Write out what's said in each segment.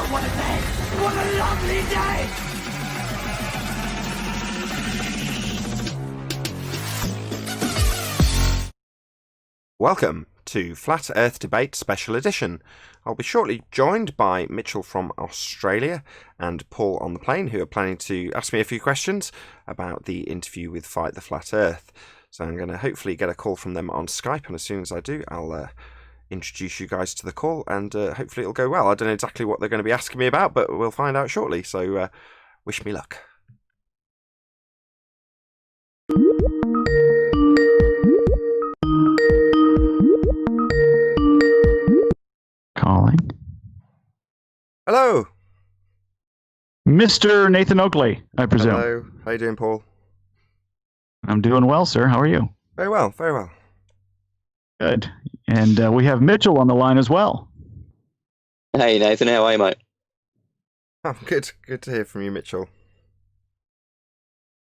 what a day! What a lovely day! Welcome to Flat Earth Debate Special Edition. I'll be shortly joined by Mitchell from Australia and Paul on the plane, who are planning to ask me a few questions about the interview with Fight the Flat Earth. So I'm going to hopefully get a call from them on Skype, and as soon as I do, I'll introduce you guys to the call, and hopefully it'll go well. I don't know exactly what they're going to be asking me about, but we'll find out shortly, so wish me luck. Calling. Hello! Mr. Nathan Oakley, I presume. Hello. How you doing, Paul? I'm doing well, sir. How are you? Very well, very well. Good. And we have Mitchell on the line as well. Hey, Nathan. How are you, mate? Oh, good. Good to hear from you, Mitchell.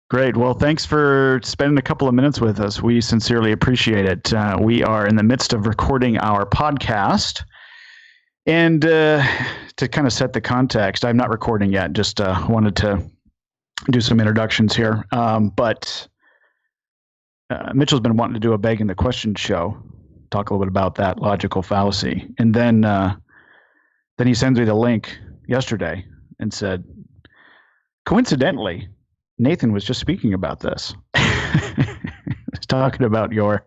Great. Well, thanks for spending a couple of minutes with us. We sincerely appreciate it. We are in the midst of recording our podcast. And to kind of set the context, I'm not recording yet, just wanted to do some introductions here. But Mitchell's been wanting to do a Begging the Question show, talk a little bit about that logical fallacy. And then he sends me the link yesterday and said, coincidentally, Nathan was just speaking about this. Talking about your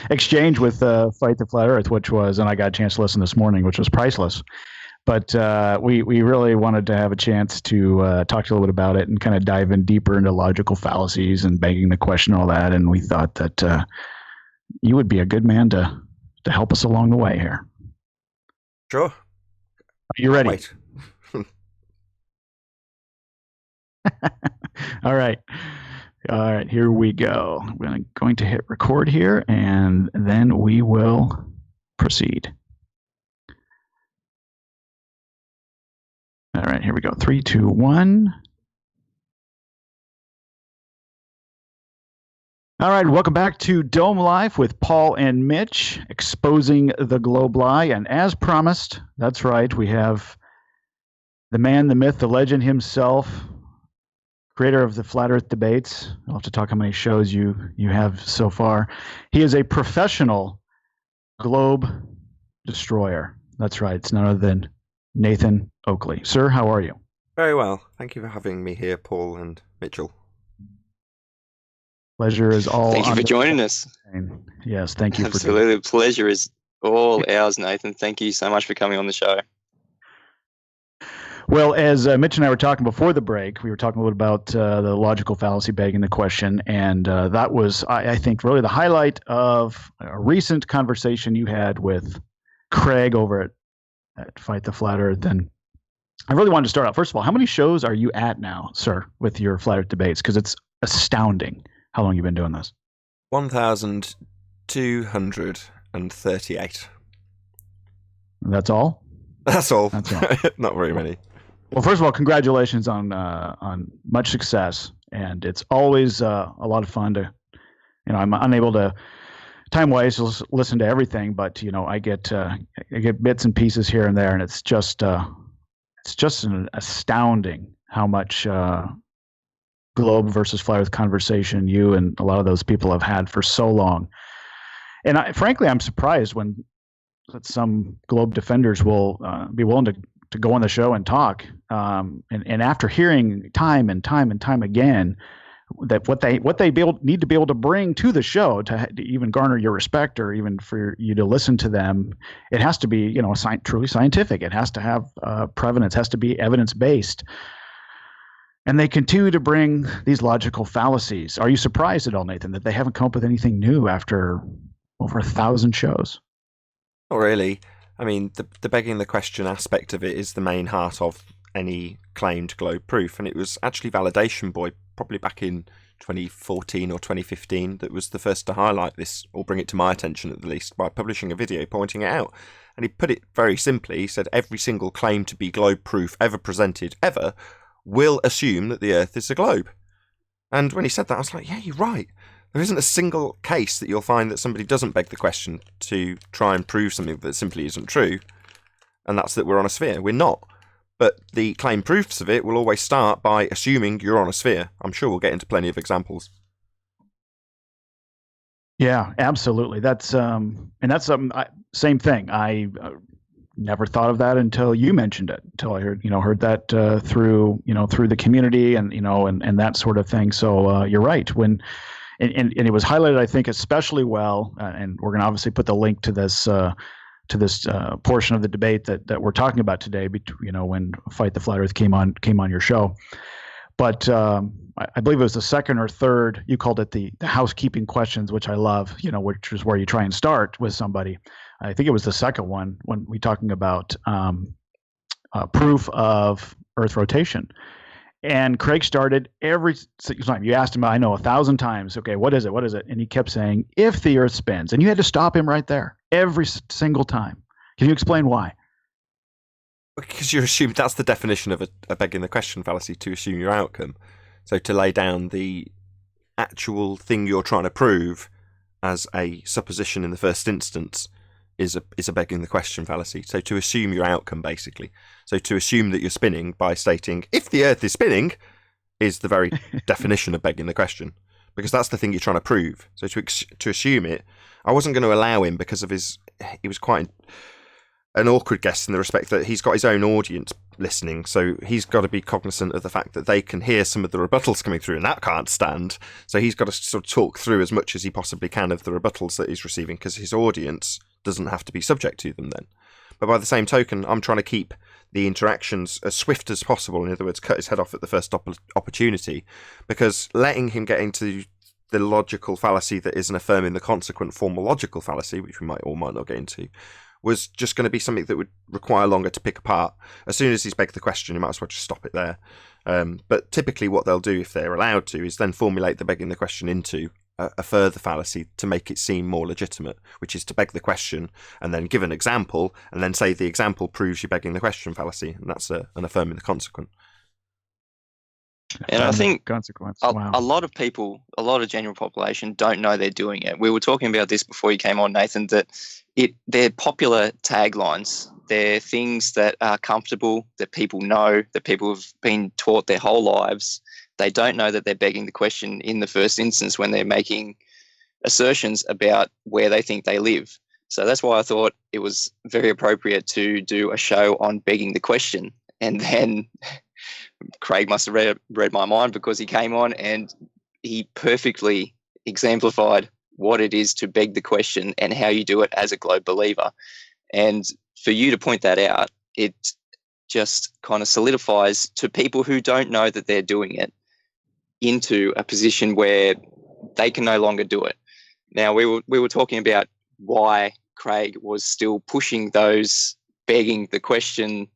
exchange with Fight the Flat Earth, which was, and I got a chance to listen this morning, which was priceless. But we really wanted to have a chance to talk to you a little bit about it and kind of dive in deeper into logical fallacies and begging the question, all that. And we thought that you would be a good man to help us along the way here. Sure. Are you ready? Wait. All right. All right, here we go. I'm going to hit record here, and then we will proceed. All right, here we go. 3, 2, 1. All right, welcome back to Dome Life with Paul and Mitch, exposing the globe lie. And as promised, that's right, we have the man, the myth, the legend himself, creator of the Flat Earth Debates. I'll have to talk how many shows you have so far. He is a professional globe destroyer. That's right. It's none other than Nathan Oakley. Sir, how are you? Very well. Thank you for having me here, Paul and Mitchell. Pleasure is all. Thank you for joining us. Yes, thank you. Absolutely. The pleasure is all ours, Nathan. Thank you so much for coming on the show. Well, as Mitch and I were talking before the break, we were talking a little about the logical fallacy begging the question, and that was, I think, really the highlight of a recent conversation you had with Craig over at Fight the Flat Earth. And I really wanted to start out, first of all, how many shows are you at now, sir, with your Flat Earth Debates? Because it's astounding how long you've been doing this. 1,238. That's all? That's all. That's all. Not very many. Well, first of all, congratulations on much success, and it's always a lot of fun to, I'm unable to time-wise listen to everything, but I get bits and pieces here and there, and it's just an astounding how much globe versus flat Earth conversation you and a lot of those people have had for so long, and frankly, I'm surprised when some globe defenders will be willing to go on the show and talk. And after hearing time and time again that what they need to be able to bring to the show to even garner your respect or even for you to listen to them, it has to be truly scientific. It has to have provenance, has to be evidence based. And they continue to bring these logical fallacies. Are you surprised at all, Nathan, that they haven't come up with anything new after over 1,000 shows? Not really. I mean, the begging the question aspect of it is the main heart of any claimed globe proof, and it was actually Validation Boy, probably back in 2014 or 2015, that was the first to highlight this, or bring it to my attention at the least, by publishing a video pointing it out. And he put it very simply. He said, every single claim to be globe proof ever presented, ever, will assume that the Earth is a globe. And when he said that, I was like, yeah, you're right. There isn't a single case that you'll find that somebody doesn't beg the question to try and prove something that simply isn't true. and that's that we're on a sphere. We're not. But the claim proofs of it will always start by assuming you're on a sphere. I'm sure we'll get into plenty of examples. Yeah, absolutely. That's same thing. I never thought of that until you mentioned it. Until I heard that through the community and that sort of thing. So you're right. And it was highlighted, I think, especially well. And we're going to obviously put the link to this portion of the debate that we're talking about today. When Fight the Flat Earth came on your show. But I believe it was the second or third. You called it the housekeeping questions, which I love. Which is where you try and start with somebody. I think it was the second one when we talking about proof of Earth rotation. And Craig started every time. You asked him, I know 1,000 times. Okay, what is it? What is it? And he kept saying, if the Earth spins, and you had to stop him right there every single time. Can you explain why? Because you assume that's the definition of a begging the question fallacy, to assume your outcome. So to lay down the actual thing you're trying to prove as a supposition in the first instance is a begging the question fallacy. So to assume your outcome, basically. So to assume that you're spinning by stating, if the Earth is spinning, is the very definition of begging the question. Because that's the thing you're trying to prove. So to assume it, I wasn't going to allow him because of he was quite an awkward guest in the respect that he's got his own audience listening, so he's got to be cognizant of the fact that they can hear some of the rebuttals coming through, and that can't stand. So he's got to sort of talk through as much as he possibly can of the rebuttals that he's receiving, because his audience doesn't have to be subject to them then. But by the same token, I'm trying to keep the interactions as swift as possible. In other words, cut his head off at the first opportunity, because letting him get into the logical fallacy that is an affirming the consequent formal logical fallacy, which we might or might not get into, was just going to be something that would require longer to pick apart. As soon as he's begged the question, you might as well just stop it there. But typically what they'll do, if they're allowed to, is then formulate the begging the question into a further fallacy to make it seem more legitimate, which is to beg the question and then give an example and then say the example proves you're begging the question fallacy, and that's an affirming the consequent. And I think consequence. A lot of people, a lot of general population don't know they're doing it. We were talking about this before you came on, Nathan, that they're popular taglines. They're things that are comfortable, that people know, that people have been taught their whole lives. They don't know that they're begging the question in the first instance when they're making assertions about where they think they live. So that's why I thought it was very appropriate to do a show on begging the question. And then Craig must have read my mind, because he came on and he perfectly exemplified what it is to beg the question and how you do it as a globe believer. And for you to point that out, it just kind of solidifies to people who don't know that they're doing it into a position where they can no longer do it. Now, we were talking about why Craig was still pushing those begging the question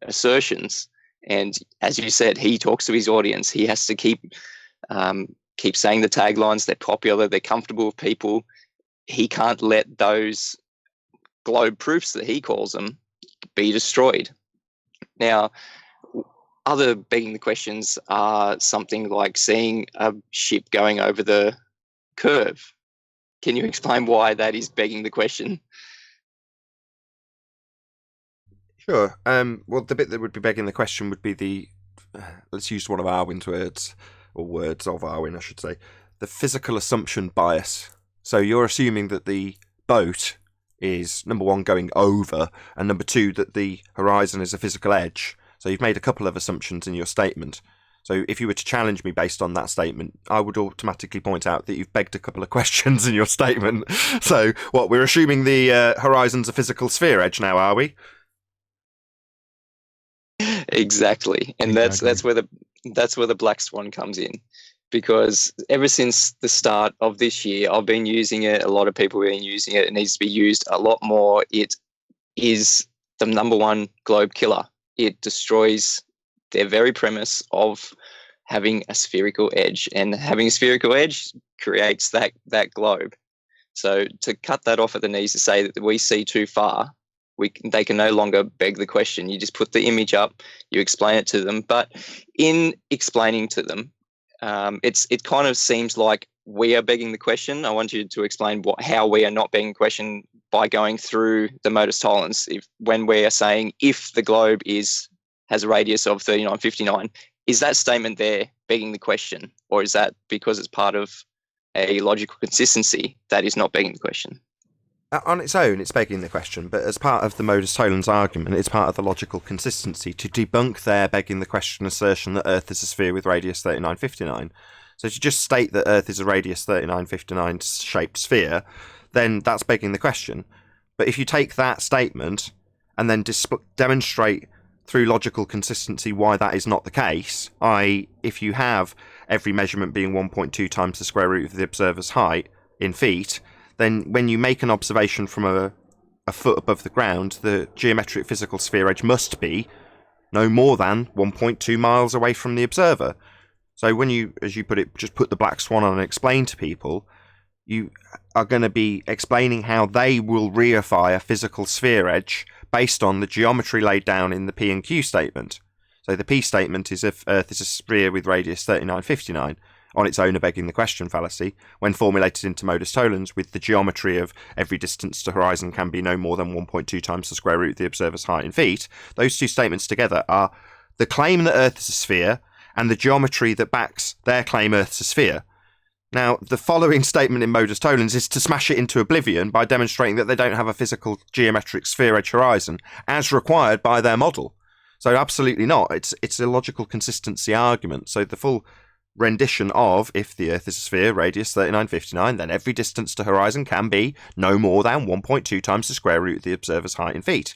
assertions. And as you said, he talks to his audience. He has to keep saying the taglines. They're popular. They're comfortable with people. He can't let those globe proofs that he calls them be destroyed. Now, other begging the questions are something like seeing a ship going over the curve. Can you explain why that is begging the question? Sure. Well, the bit that would be begging the question would be let's use one of Arwin's words, or words of Arwin, I should say, the physical assumption bias. So you're assuming that the boat is, number one, going over, and number two, that the horizon is a physical edge. So you've made a couple of assumptions in your statement. So if you were to challenge me based on that statement, I would automatically point out that you've begged a couple of questions in your statement. So what, we're assuming the horizon's a physical sphere edge now, are we? Exactly. And that's where the black swan comes in, because ever since the start of this year, I've been using it. A lot of people have been using it. It needs to be used a lot more. It is the number one globe killer. It destroys their very premise of having a spherical edge, and having a spherical edge creates that globe. So to cut that off at the knees, to say that we see too far, they can no longer beg the question. You just put the image up, you explain it to them. But in explaining to them, it kind of seems like we are begging the question. I want you to explain how we are not begging the question by going through the modus tollens. When we are saying if the globe has a radius of 3959, is that statement there begging the question, or is that because it's part of a logical consistency that is not begging the question? On its own, it's begging the question, but as part of the modus tollens argument, it's part of the logical consistency to debunk their begging the question assertion that Earth is a sphere with radius 3959. So to just state that Earth is a radius 3959 shaped sphere, then that's begging the question. But if you take that statement and then demonstrate through logical consistency why that is not the case, i.e. if you have every measurement being 1.2 times the square root of the observer's height in feet, then when you make an observation from a foot above the ground, the geometric physical sphere edge must be no more than 1.2 miles away from the observer. So when you, as you put it, just put the black swan on and explain to people, you are going to be explaining how they will reify a physical sphere edge based on the geometry laid down in the P and Q statement. So the P statement is if Earth is a sphere with radius 3959, on its own a begging the question fallacy, when formulated into modus tollens with the geometry of every distance to horizon can be no more than 1.2 times the square root of the observer's height in feet. Those two statements together are the claim that Earth is a sphere and the geometry that backs their claim Earth's a sphere. Now, the following statement in modus tollens is to smash it into oblivion by demonstrating that they don't have a physical geometric sphere edge horizon as required by their model. So absolutely not. It's a logical consistency argument. So the full rendition of if the Earth is a sphere, radius 3959, then every distance to horizon can be no more than 1.2 times the square root of the observer's height in feet.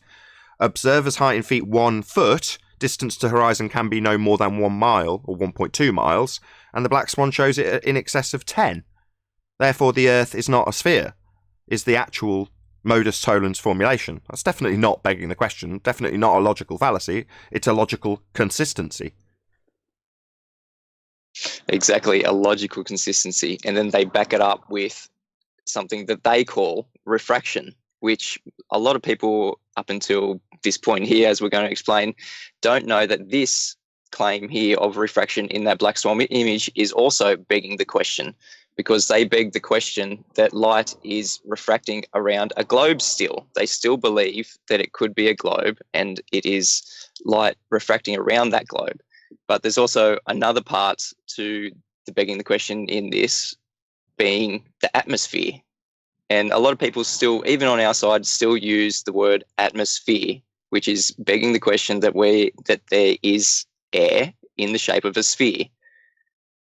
Observer's height in feet 1 foot, distance to horizon can be no more than 1 mile or 1.2 miles, and the black swan shows it in excess of 10. Therefore, the Earth is not a sphere, is the actual modus tollens formulation. That's definitely not begging the question, definitely not a logical fallacy, it's a logical consistency. Exactly, a logical consistency. And then they back it up with something that they call refraction, which a lot of people up until this point here, as we're going to explain, don't know that this claim here of refraction in that black swan image is also begging the question, because they beg the question that light is refracting around a globe still. They still believe that it could be a globe and it is light refracting around that globe. But there's also another part to the begging the question in this being the atmosphere. And a lot of people still, even on our side, still use the word atmosphere, which is begging the question that there is air in the shape of a sphere.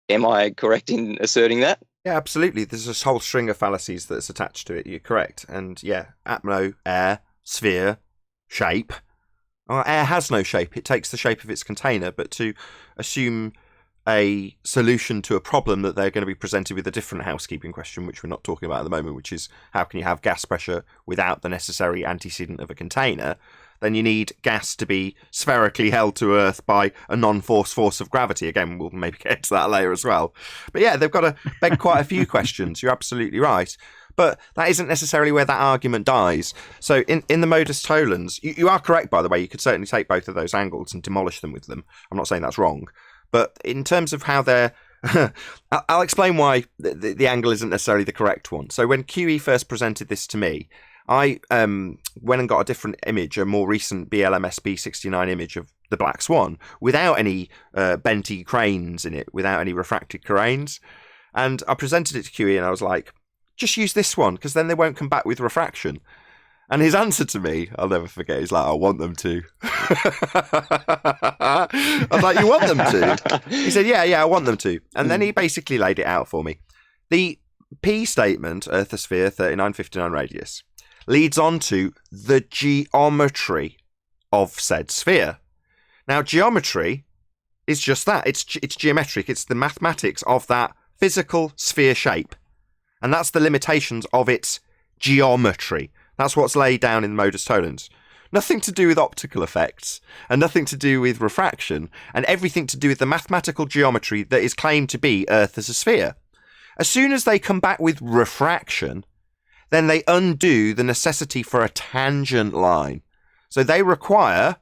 Am I correct in asserting that? Yeah, absolutely. There's this whole string of fallacies that's attached to it. You're correct. And yeah, atmo, air, sphere, shape. Air has no shape. It takes the shape of its container, but to assume a solution to a problem that they're going to be presented with a different housekeeping question, which we're not talking about at the moment, which is how can you have gas pressure without the necessary antecedent of a container, then you need gas to be spherically held to Earth by a non-force force of gravity. Again, we'll maybe get into that later as well. But yeah, they've got to beg quite a few questions. You're absolutely right. But that isn't necessarily where that argument dies. So in the modus tollens, you are correct, by the way. You could certainly take both of those angles and demolish them with them. I'm not saying that's wrong. But in terms of how they're... I'll explain why the angle isn't necessarily the correct one. So when QE first presented this to me, I went and got a different image, a more recent BLMS B69 image of the black swan, without any benty cranes in it, without any refracted cranes. And I presented it to QE and I was like, just use this one, because then they won't come back with refraction. And his answer to me, I'll never forget, he's like, I want them to. I was like, you want them to? He said, yeah, I want them to. And then he basically laid it out for me. The P statement, Earth a sphere, 3959 radius, leads on to the geometry of said sphere. Now, geometry is just that. It's geometric. It's the mathematics of that physical sphere shape. And that's the limitations of its geometry. That's what's laid down in the modus tollens. Nothing to do with optical effects, and nothing to do with refraction, and everything to do with the mathematical geometry that is claimed to be Earth as a sphere. As soon as they come back with refraction, then they undo the necessity for a tangent line. So they require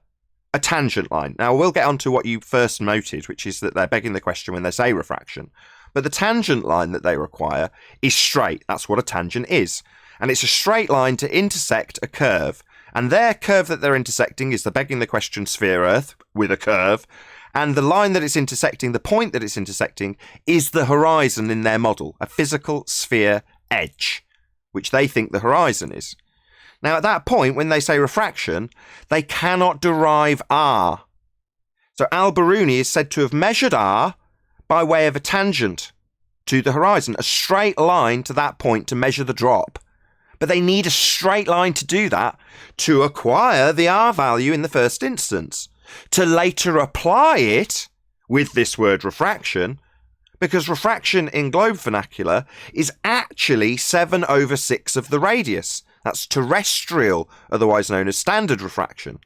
a tangent line. Now, we'll get on to what you first noted, which is that they're begging the question when they say refraction. But the tangent line that they require is straight. That's what a tangent is. and it's a straight line to intersect a curve. And their curve that they're intersecting is the begging the question sphere Earth with a curve. And the line that it's intersecting, the point that it's intersecting, is the horizon in their model, a physical sphere edge, which they think the horizon is. Now, at that point, when they say refraction, they cannot derive R. So Al-Biruni is said to have measured R by way of a tangent to the horizon, a straight line to that point to measure the drop. But they need a straight line to do that to acquire the R value in the first instance, to later apply it with this word refraction, because refraction in globe vernacular is actually 7/6 of the radius. That's terrestrial, otherwise known as standard refraction.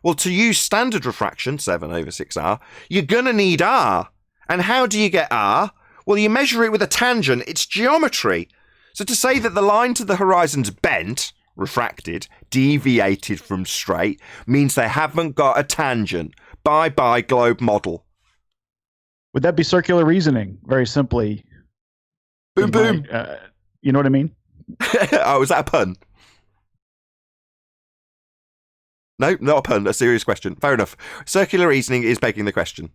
Well, to use standard refraction, 7/6R, you're going to need R. And how do you get R? Well, you measure it with a tangent. It's geometry. So to say that the line to the horizon's bent, refracted, deviated from straight, means they haven't got a tangent. Bye-bye globe model. Would that be circular reasoning? Very simply. Boom, boom. You know what I mean? Oh, was that a pun? No, not a pun. A serious question. Fair enough. Circular reasoning is begging the question.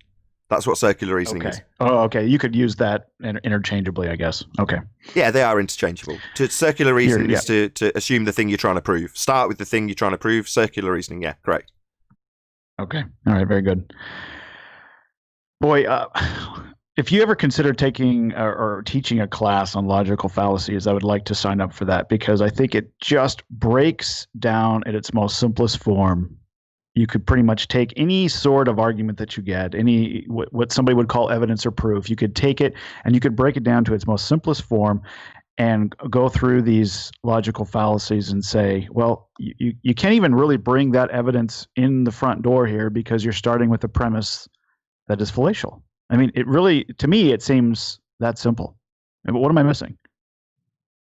That's what circular reasoning is. Oh, okay. You could use that interchangeably, I guess. Okay. Yeah, they are interchangeable. Circular reasoning is to assume the thing you're trying to prove. Start with the thing you're trying to prove. Circular reasoning, yeah, correct. Okay. All right, very good. Boy, if you ever consider taking or teaching a class on logical fallacies, I would like to sign up for that, because I think it just breaks down at its most simplest form. You could pretty much take any sort of argument that you get, any what somebody would call evidence or proof. You could take it and you could break it down to its most simplest form and go through these logical fallacies and say, well, you can't even really bring that evidence in the front door here because you're starting with a premise that is fallacious. I mean, it really, to me, it seems that simple. But what am I missing?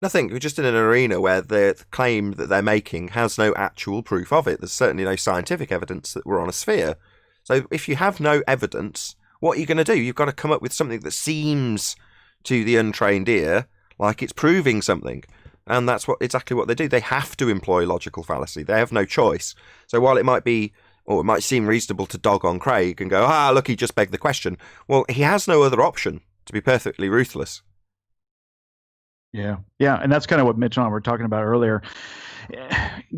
Nothing. We're just in an arena where the claim that they're making has no actual proof of it. There's certainly no scientific evidence that we're on a sphere. So if you have no evidence, what are you going to do? You've got to come up with something that seems to the untrained ear like it's proving something. And that's exactly what they do. They have to employ logical fallacy. They have no choice. So while it might be, or it might seem reasonable to dog on Craig and go, look, he just begged the question. Well, he has no other option, to be perfectly ruthless. Yeah, and that's kind of what Mitch and I were talking about earlier.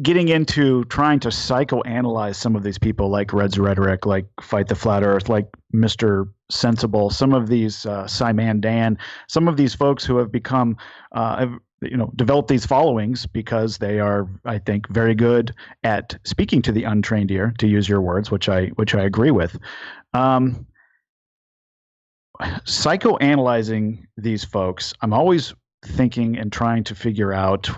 Getting into trying to psychoanalyze some of these people, like Red's Rhetoric, like Fight the Flat Earth, like Mr. Sensible, some of these Simon Dan, some of these folks who have become, developed these followings because they are, I think, very good at speaking to the untrained ear, to use your words, which I agree with. Psychoanalyzing these folks, I'm always thinking and trying to figure out,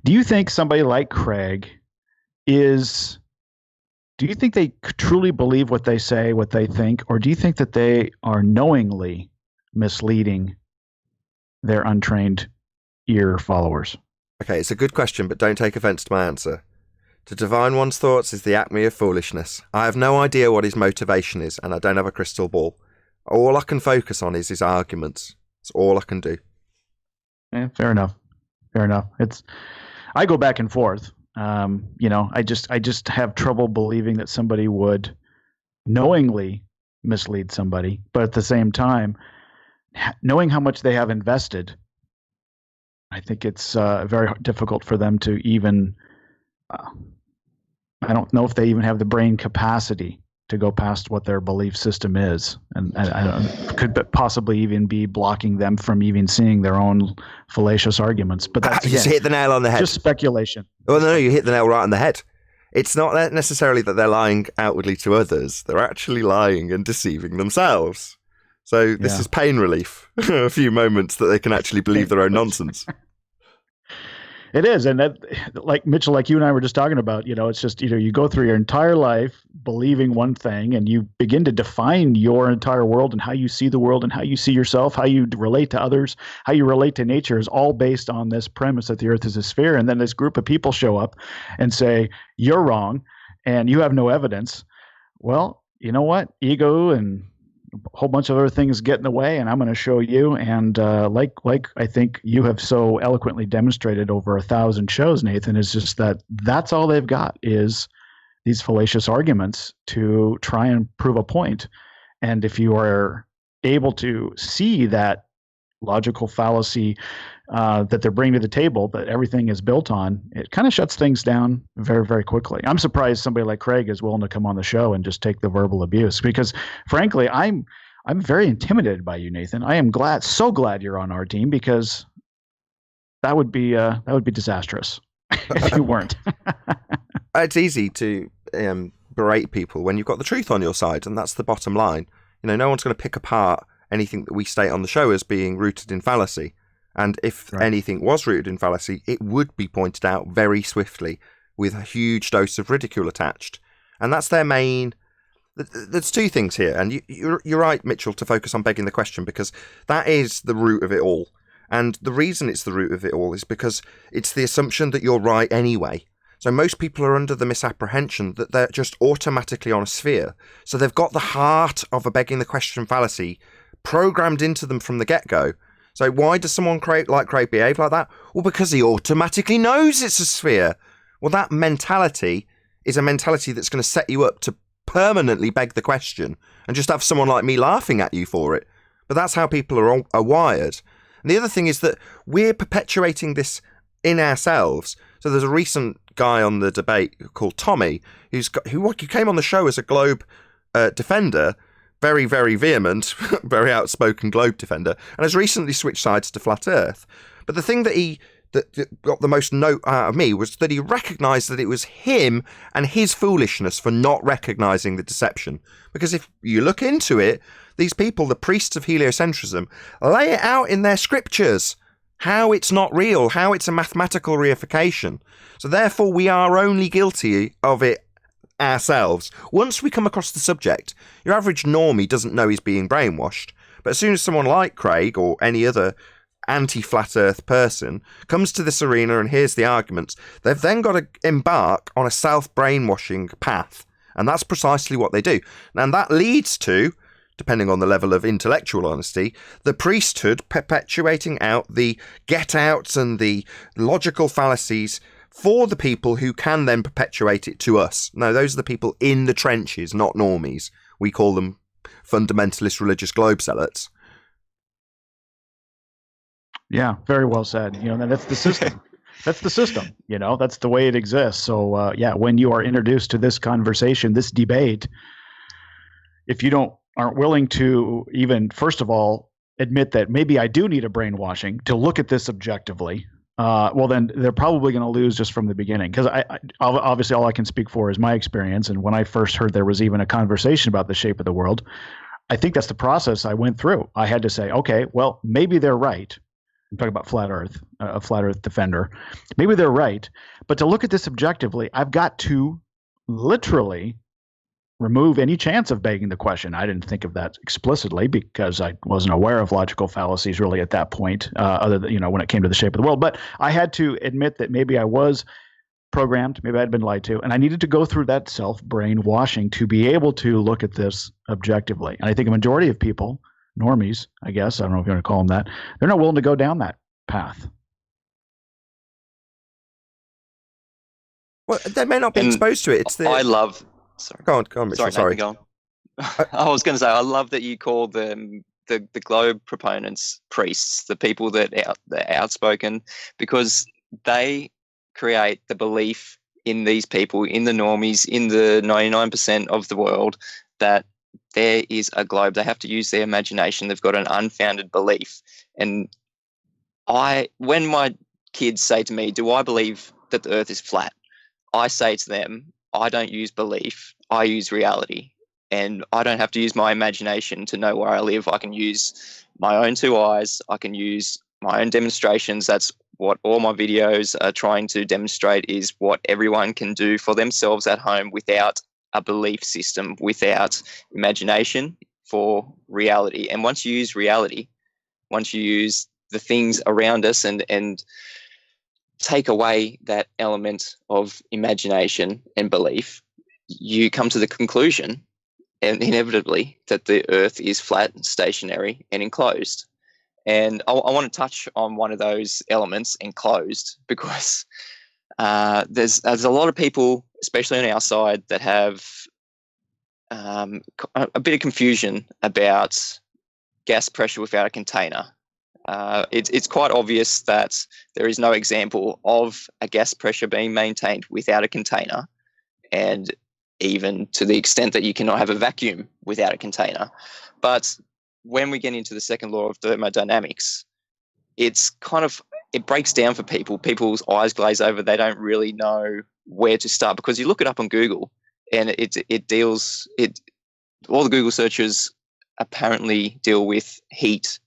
do you think somebody like Craig do you think they truly believe what they say, what they think, or do you think that they are knowingly misleading their untrained ear followers? Okay, it's a good question, but don't take offense to my answer. To divine one's thoughts is the acme of foolishness. I have no idea what his motivation is, and I don't have a crystal ball. All I can focus on is his arguments. That's all I can do. Yeah, fair enough. I go back and forth. I just have trouble believing that somebody would knowingly mislead somebody, but at the same time, knowing how much they have invested, I think it's very difficult for them to even. I don't know if they even have the brain capacity to go past what their belief system is, and could possibly even be blocking them from even seeing their own fallacious arguments. But that's you just hit the nail on the head. Just speculation. Oh no, you hit the nail right on the head. It's not necessarily that they're lying outwardly to others; they're actually lying and deceiving themselves. So this is pain relief. A few moments that they can actually believe their own nonsense. It is, and that, like Mitchell, like you and I were just talking about, it's just, you go through your entire life believing one thing, and you begin to define your entire world and how you see the world and how you see yourself, how you relate to others, how you relate to nature is all based on this premise that the earth is a sphere. And then this group of people show up and say, you're wrong and you have no evidence. Well, you know what? Ego and a whole bunch of other things get in the way, and I'm going to show you. And like I think you have so eloquently demonstrated over 1,000 shows, Nathan, is just that's all they've got is these fallacious arguments to try and prove a point. And if you are able to see that logical fallacy that they're bringing to the table, that everything is built on, it kind of shuts things down very, very quickly. I'm surprised somebody like Craig is willing to come on the show and just take the verbal abuse, because frankly, I'm very intimidated by you, Nathan. I am so glad you're on our team, because that would be disastrous if you weren't. It's easy to berate people when you've got the truth on your side, and that's the bottom line. No one's going to pick apart anything that we state on the show as being rooted in fallacy. And if anything was rooted in fallacy, it would be pointed out very swiftly with a huge dose of ridicule attached. And that's their main... There's two things here. And you're right, Mitchell, to focus on begging the question, because that is the root of it all. And the reason it's the root of it all is because it's the assumption that you're right anyway. So most people are under the misapprehension that they're just automatically on a sphere. So they've got the heart of a begging the question fallacy programmed into them from the get-go. So why does someone like Craig behave like that? Well, because he automatically knows it's a sphere. Well, that mentality is a mentality that's going to set you up to permanently beg the question and just have someone like me laughing at you for it. But that's how people are wired. And the other thing is that we're perpetuating this in ourselves. So there's a recent guy on the debate called Tommy who came on the show as a Globe defender, very, very vehement, very outspoken Globe defender, and has recently switched sides to Flat Earth. But the thing that got the most note out of me was that he recognised that it was him and his foolishness for not recognising the deception. Because if you look into it, these people, the priests of heliocentrism, lay it out in their scriptures, how it's not real, how it's a mathematical reification. So therefore we are only guilty of it ourselves. Once we come across the subject, your average normie doesn't know he's being brainwashed. But as soon as someone like Craig or any other anti-flat earth person comes to this arena and hears the arguments, they've then got to embark on a self-brainwashing path. And that's precisely what they do. And that leads to, depending on the level of intellectual honesty, the priesthood perpetuating out the get-outs and the logical fallacies for the people who can then perpetuate it to us. No, those are the people in the trenches, not normies. We call them fundamentalist religious globe zealots. Yeah, very well said. That's the system. That's the system. That's the way it exists. So, when you are introduced to this conversation, this debate, if you aren't willing to even, first of all, admit that maybe I do need a brainwashing to look at this objectively, well, then they're probably going to lose just from the beginning. Because obviously all I can speak for is my experience. And when I first heard there was even a conversation about the shape of the world, I think that's the process I went through. I had to say, okay, well, maybe they're right. I'm talking about flat Earth, a flat Earth defender. Maybe they're right. But to look at this objectively, I've got to literally remove any chance of begging the question. I didn't think of that explicitly because I wasn't aware of logical fallacies really at that point, other than, when it came to the shape of the world. But I had to admit that maybe I was programmed, maybe I'd been lied to, and I needed to go through that self-brainwashing to be able to look at this objectively. And I think a majority of people, normies, I guess, I don't know if you want to call them that, they're not willing to go down that path. Well, they may not be exposed to it. Sorry. Go on, Mitchell. Sorry. Nathan, go on. I was going to say, I love that you call them the Globe proponents priests, the people that are outspoken, because they create the belief in these people, in the normies, in the 99% of the world, that there is a globe. They have to use their imagination. They've got an unfounded belief. And when my kids say to me, do I believe that the earth is flat? I say to them, I don't use belief, I use reality. And I don't have to use my imagination to know where I live. I can use my own two eyes. I can use my own demonstrations. That's what all my videos are trying to demonstrate, is what everyone can do for themselves at home without a belief system, without imagination, for reality. And once you use reality, once you use the things around us and take away that element of imagination and belief, you come to the conclusion, inevitably that the Earth is flat, stationary, and enclosed. And I want to touch on one of those elements, enclosed, because there's a lot of people, especially on our side, that have a bit of confusion about gas pressure without a container. It's quite obvious that there is no example of a gas pressure being maintained without a container, and even to the extent that you cannot have a vacuum without a container. But when we get into the second law of thermodynamics, it breaks down for people. People's eyes glaze over. They don't really know where to start, because you look it up on Google and all the Google searches apparently deal with heat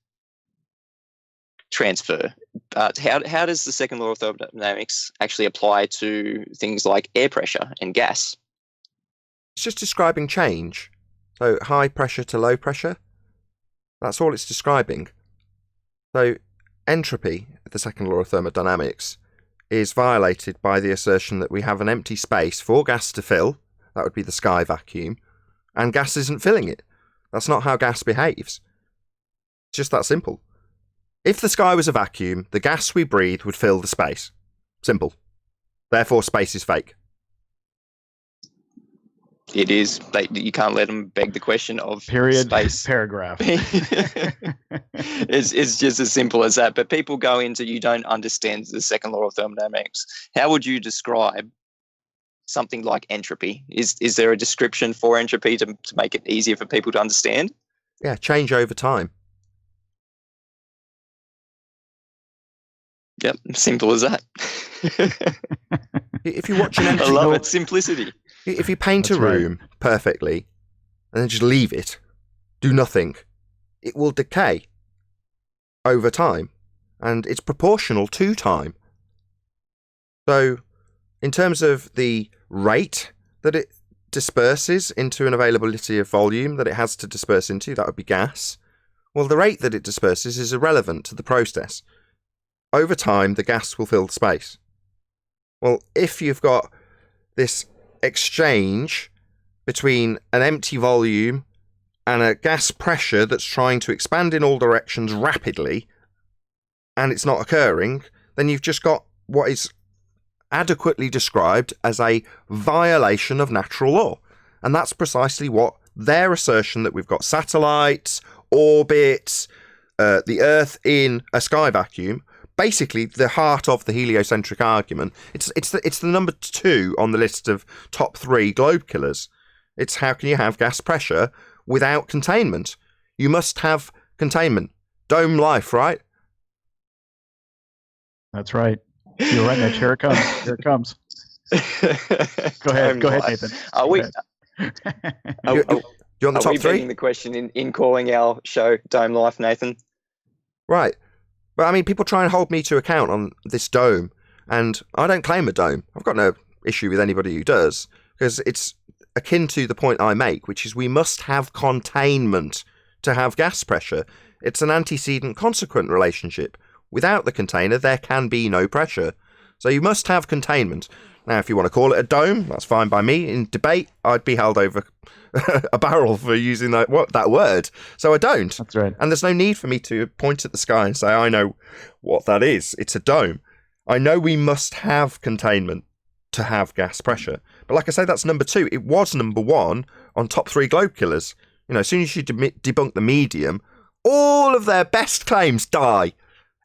transfer. But how does the second law of thermodynamics actually apply to things like air pressure and gas? It's just describing change. So high pressure to low pressure. That's all it's describing. So entropy, the second law of thermodynamics, is violated by the assertion that we have an empty space for gas to fill. That would be the sky vacuum. And gas isn't filling it. That's not how gas behaves. It's just that simple. If the sky was a vacuum, the gas we breathe would fill the space. Simple. Therefore, space is fake. It is. You can't let them beg the question of Period. Space. Paragraph. It's just as simple as that. But people go into, you don't understand the second law of thermodynamics. How would you describe something like entropy? Is there a description for entropy to make it easier for people to understand? Yeah, change over time. Yep, simple as that. If you watch an empty... I love it, simplicity. If you paint a room perfectly and then just leave it, do nothing, it will decay over time, and it's proportional to time. So, in terms of the rate that it disperses into an availability of volume that it has to disperse into, that would be gas. Well, the rate that it disperses is irrelevant to the process. Over time, the gas will fill the space. Well, if you've got this exchange between an empty volume and a gas pressure that's trying to expand in all directions rapidly, and it's not occurring, then you've just got what is adequately described as a violation of natural law. And that's precisely what their assertion that we've got satellites, orbits, the Earth in a sky vacuum, basically the heart of the heliocentric argument. It's the number 2 on the list of top 3 globe killers. It's how can you have gas pressure without containment? You must have containment. Dome life, right? That's right. You're right, Mitch. Here it comes. Here it comes. Go ahead, Nathan. Are we? You're on the top 3? Begging the question in calling our show Dome Life, Nathan? Right. But I mean, people try and hold me to account on this dome, and I don't claim a dome. I've got no issue with anybody who does, because it's akin to the point I make, which is we must have containment to have gas pressure. It's an antecedent-consequent relationship. Without the container, there can be no pressure. So you must have containment. Now, if you want to call it a dome, that's fine by me. In debate, I'd be held over a barrel for using that word. So I don't. That's right. And there's no need for me to point at the sky and say, I know what that is. It's a dome. I know we must have containment to have gas pressure. But like I say, that's number 2. It was number 1 on top 3 globe killers. You know, as soon as you debunk the medium, all of their best claims die.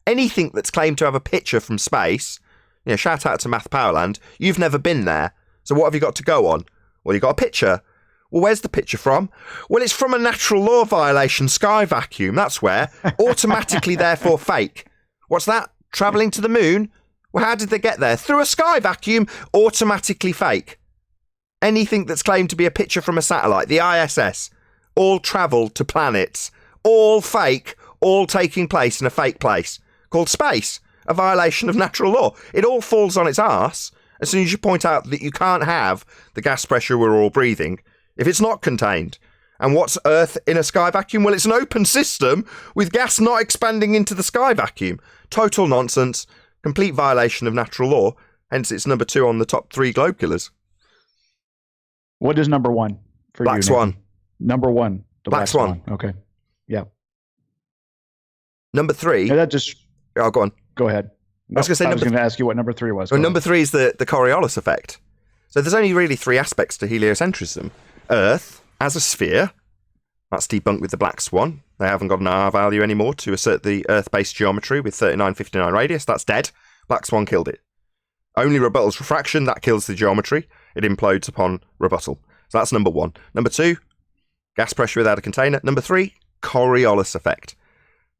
Anything that's claimed to have a picture from space, you know, shout out to Math Powerland, you've never been there. So what have you got to go on? Well, you got a picture. Well, where's the picture from? Well, it's from a natural law violation, sky vacuum. That's where. Automatically, therefore, fake. What's that? Travelling to the moon? Well, how did they get there? Through a sky vacuum, automatically fake. Anything that's claimed to be a picture from a satellite, the ISS, all travelled to planets, all fake, all taking place in a fake place called space, a violation of natural law. It all falls on its arse as soon as you point out that you can't have the gas pressure we're all breathing if it's not contained. And what's Earth in a sky vacuum? Well, it's an open system with gas not expanding into the sky vacuum. Total nonsense, complete violation of natural law, hence it's number 2 on the top 3 globe killers. What is number 1 for Black you? Swan. Number one, the Black Swan. Okay. Yeah. Number 3. Yeah, that just. Oh, go on. Go ahead. I was going to ask you what number 3 was. Well, number 3 is the Coriolis effect. So there's only really 3 aspects to heliocentrism. Earth as a sphere. That's debunked with the Black Swan. They haven't got an R value anymore to assert the Earth-based geometry with 3959 radius. That's dead. Black Swan killed it. Only rebuttal's refraction. That kills the geometry. It implodes upon rebuttal. So that's number 1. Number 2, gas pressure without a container. Number 3, Coriolis effect.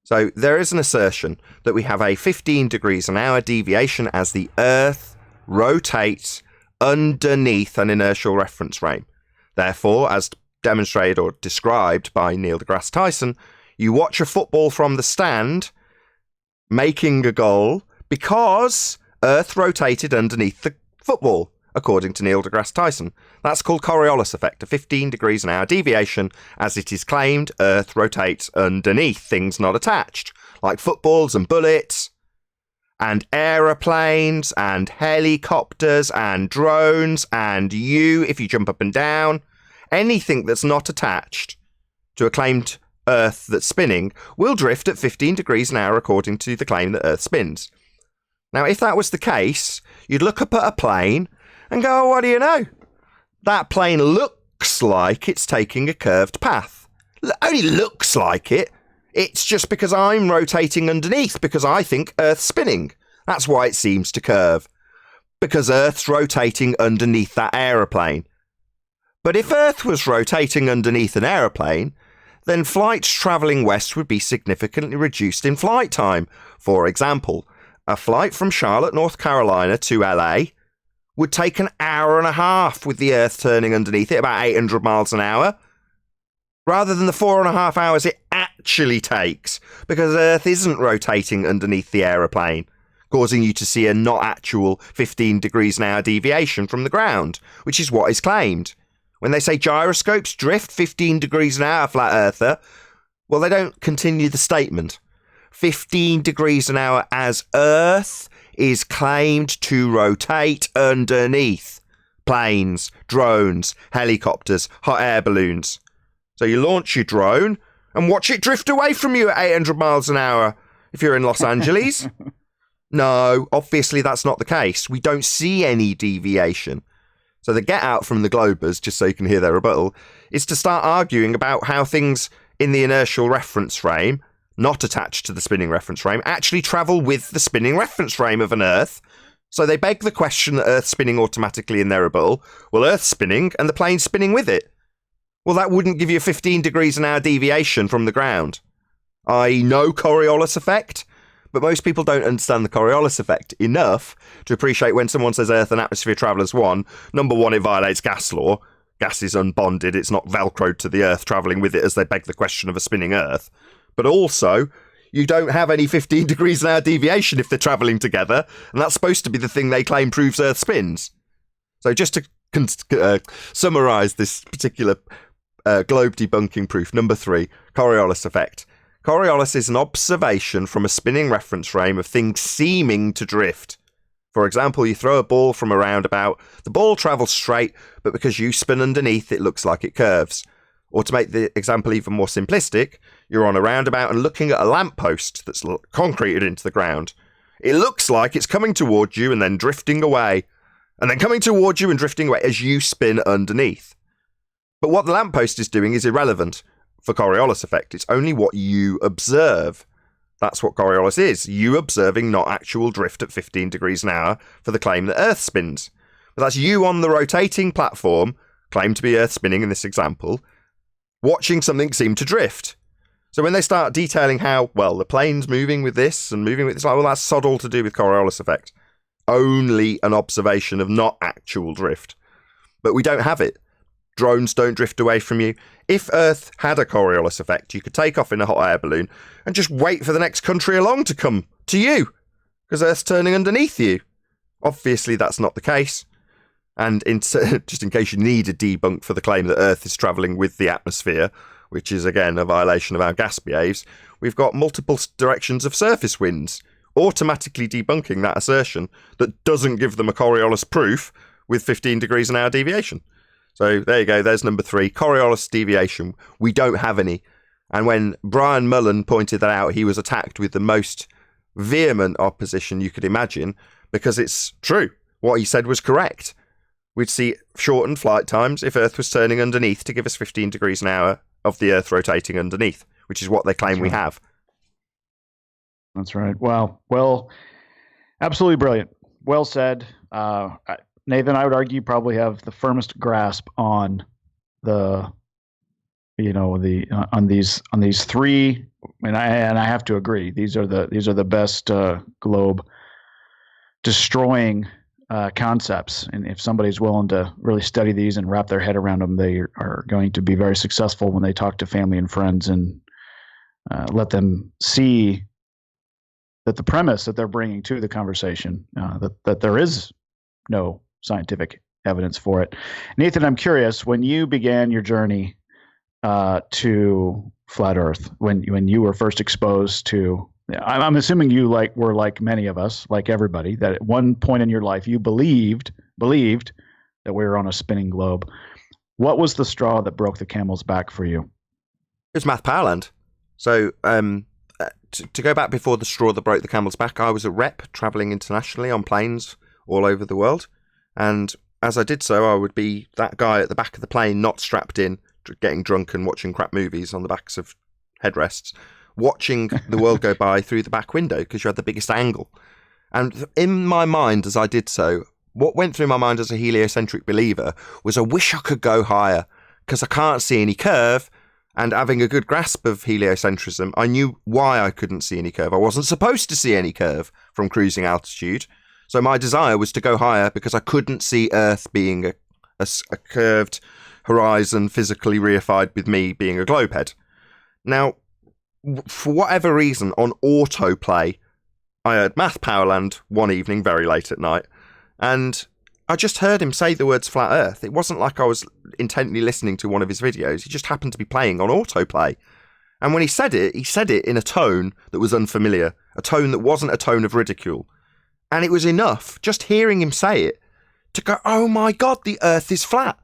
So there is an assertion that we have a 15 degrees an hour deviation as the Earth rotates underneath an inertial reference frame. Therefore, as demonstrated or described by Neil deGrasse Tyson, you watch a football from the stand making a goal because Earth rotated underneath the football, according to Neil deGrasse Tyson. That's called Coriolis effect, a 15 degrees an hour deviation, as it is claimed Earth rotates underneath things not attached, like footballs and bullets, and aeroplanes, and helicopters, and drones, and you, if you jump up and down. Anything that's not attached to a claimed Earth that's spinning will drift at 15 degrees an hour according to the claim that Earth spins. Now, if that was the case, you'd look up at a plane and go, oh, what do you know? That plane looks like it's taking a curved path. Only looks like it. It's just because I'm rotating underneath because I think Earth's spinning. That's why it seems to curve. Because Earth's rotating underneath that aeroplane. But if Earth was rotating underneath an aeroplane, then flights travelling west would be significantly reduced in flight time. For example, a flight from Charlotte, North Carolina to LA would take an hour and a half with the Earth turning underneath it, about 800 miles an hour, rather than the 4.5 hours it actually takes, because Earth isn't rotating underneath the aeroplane, causing you to see a not actual 15 degrees an hour deviation from the ground, which is what is claimed. When they say gyroscopes drift 15 degrees an hour, flat earther, well, they don't continue the statement. 15 degrees an hour as Earth is claimed to rotate underneath planes, drones, helicopters, hot air balloons. So you launch your drone and watch it drift away from you at 800 miles an hour if you're in Los Angeles. No, obviously that's not the case. We don't see any deviation. So the get out from the Globers, just so you can hear their rebuttal, is to start arguing about how things in the inertial reference frame, not attached to the spinning reference frame, actually travel with the spinning reference frame of an Earth. So they beg the question that Earth's spinning automatically in their rebuttal. Well, Earth's spinning and the plane's spinning with it. Well, that wouldn't give you a 15 degrees an hour deviation from the ground. I know Coriolis effect, but most people don't understand the Coriolis effect enough to appreciate when someone says Earth and atmosphere travel as one. Number one, it violates gas law. Gas is unbonded. It's not velcroed to the Earth travelling with it, as they beg the question of a spinning Earth. But also, you don't have any 15 degrees an hour deviation if they're travelling together, and that's supposed to be the thing they claim proves Earth spins. So just to summarise this particular globe debunking proof, number 3, Coriolis effect. Coriolis is an observation from a spinning reference frame of things seeming to drift. For example, you throw a ball from a roundabout, the ball travels straight, but because you spin underneath, it looks like it curves. Or to make the example even more simplistic, you're on a roundabout and looking at a lamppost that's concreted into the ground. It looks like it's coming towards you and then drifting away, and then coming towards you and drifting away as you spin underneath. But what the lamppost is doing is irrelevant for Coriolis effect. It's only what you observe. That's what Coriolis is. You observing not actual drift at 15 degrees an hour for the claim that Earth spins. But that's you on the rotating platform, claimed to be Earth spinning in this example, watching something seem to drift. So when they start detailing how, well, the plane's moving with this and moving with this, like, well, that's sod all to do with Coriolis effect. Only an observation of not actual drift. But we don't have it. Drones don't drift away from you. If Earth had a Coriolis effect, you could take off in a hot air balloon and just wait for the next country along to come to you, because Earth's turning underneath you. Obviously, that's not the case. And just in case you need a debunk for the claim that Earth is travelling with the atmosphere, which is, again, a violation of how gas behaves, we've got multiple directions of surface winds, automatically debunking that assertion that doesn't give them a Coriolis proof with 15 degrees an hour deviation. So there you go. There's number 3. Coriolis deviation. We don't have any. And when Brian Mullen pointed that out, he was attacked with the most vehement opposition you could imagine, because it's true. What he said was correct. We'd see shortened flight times if Earth was turning underneath to give us 15 degrees an hour of the Earth rotating underneath, which is what they claim we have. That's right. Wow. Well, absolutely brilliant. Well said. Nathan, I would argue you probably have the firmest grasp on on these 3, and I have to agree. These are the best globe destroying concepts, and if somebody's willing to really study these and wrap their head around them, they are going to be very successful when they talk to family and friends and let them see that the premise that they're bringing to the conversation, that there is no scientific evidence for it. Nathan, I'm curious, when you began your journey to flat Earth, when you were first exposed to, I'm assuming you were like many of us, like everybody, that at one point in your life you believed that we were on a spinning globe. What was the straw that broke the camel's back for you? It was Math Powerland. So to go back before the straw that broke the camel's back, I was a rep travelling internationally on planes all over the world. And as I did so, I would be that guy at the back of the plane, not strapped in, getting drunk and watching crap movies on the backs of headrests, watching the world go by through the back window because you had the biggest angle. And in my mind, as I did so, what went through my mind as a heliocentric believer was I wish I could go higher because I can't see any curve. And having a good grasp of heliocentrism, I knew why I couldn't see any curve. I wasn't supposed to see any curve from cruising altitude. So my desire was to go higher because I couldn't see Earth being a curved horizon physically reified with me being a globehead. Now, for whatever reason, on autoplay, I heard Math Powerland one evening very late at night, and I just heard him say the words flat Earth. It wasn't like I was intently listening to one of his videos. He just happened to be playing on autoplay. And when he said it in a tone that was unfamiliar, a tone that wasn't a tone of ridicule. And it was enough, just hearing him say it, to go, oh my God, the Earth is flat.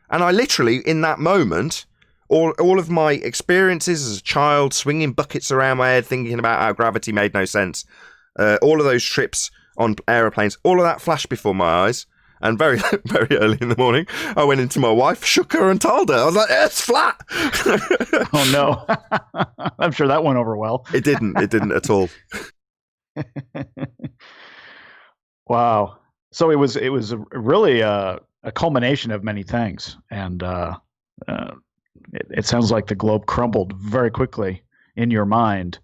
And I literally, in that moment, all of my experiences as a child, swinging buckets around my head, thinking about how gravity made no sense, all of those trips on aeroplanes, all of that flashed before my eyes. And very, very early in the morning, I went into my wife, shook her and told her. I was like, Earth's flat. Oh, no. I'm sure that went over well. It didn't at all. Wow. So it was really a culmination of many things. And it sounds like the globe crumbled very quickly in your mind.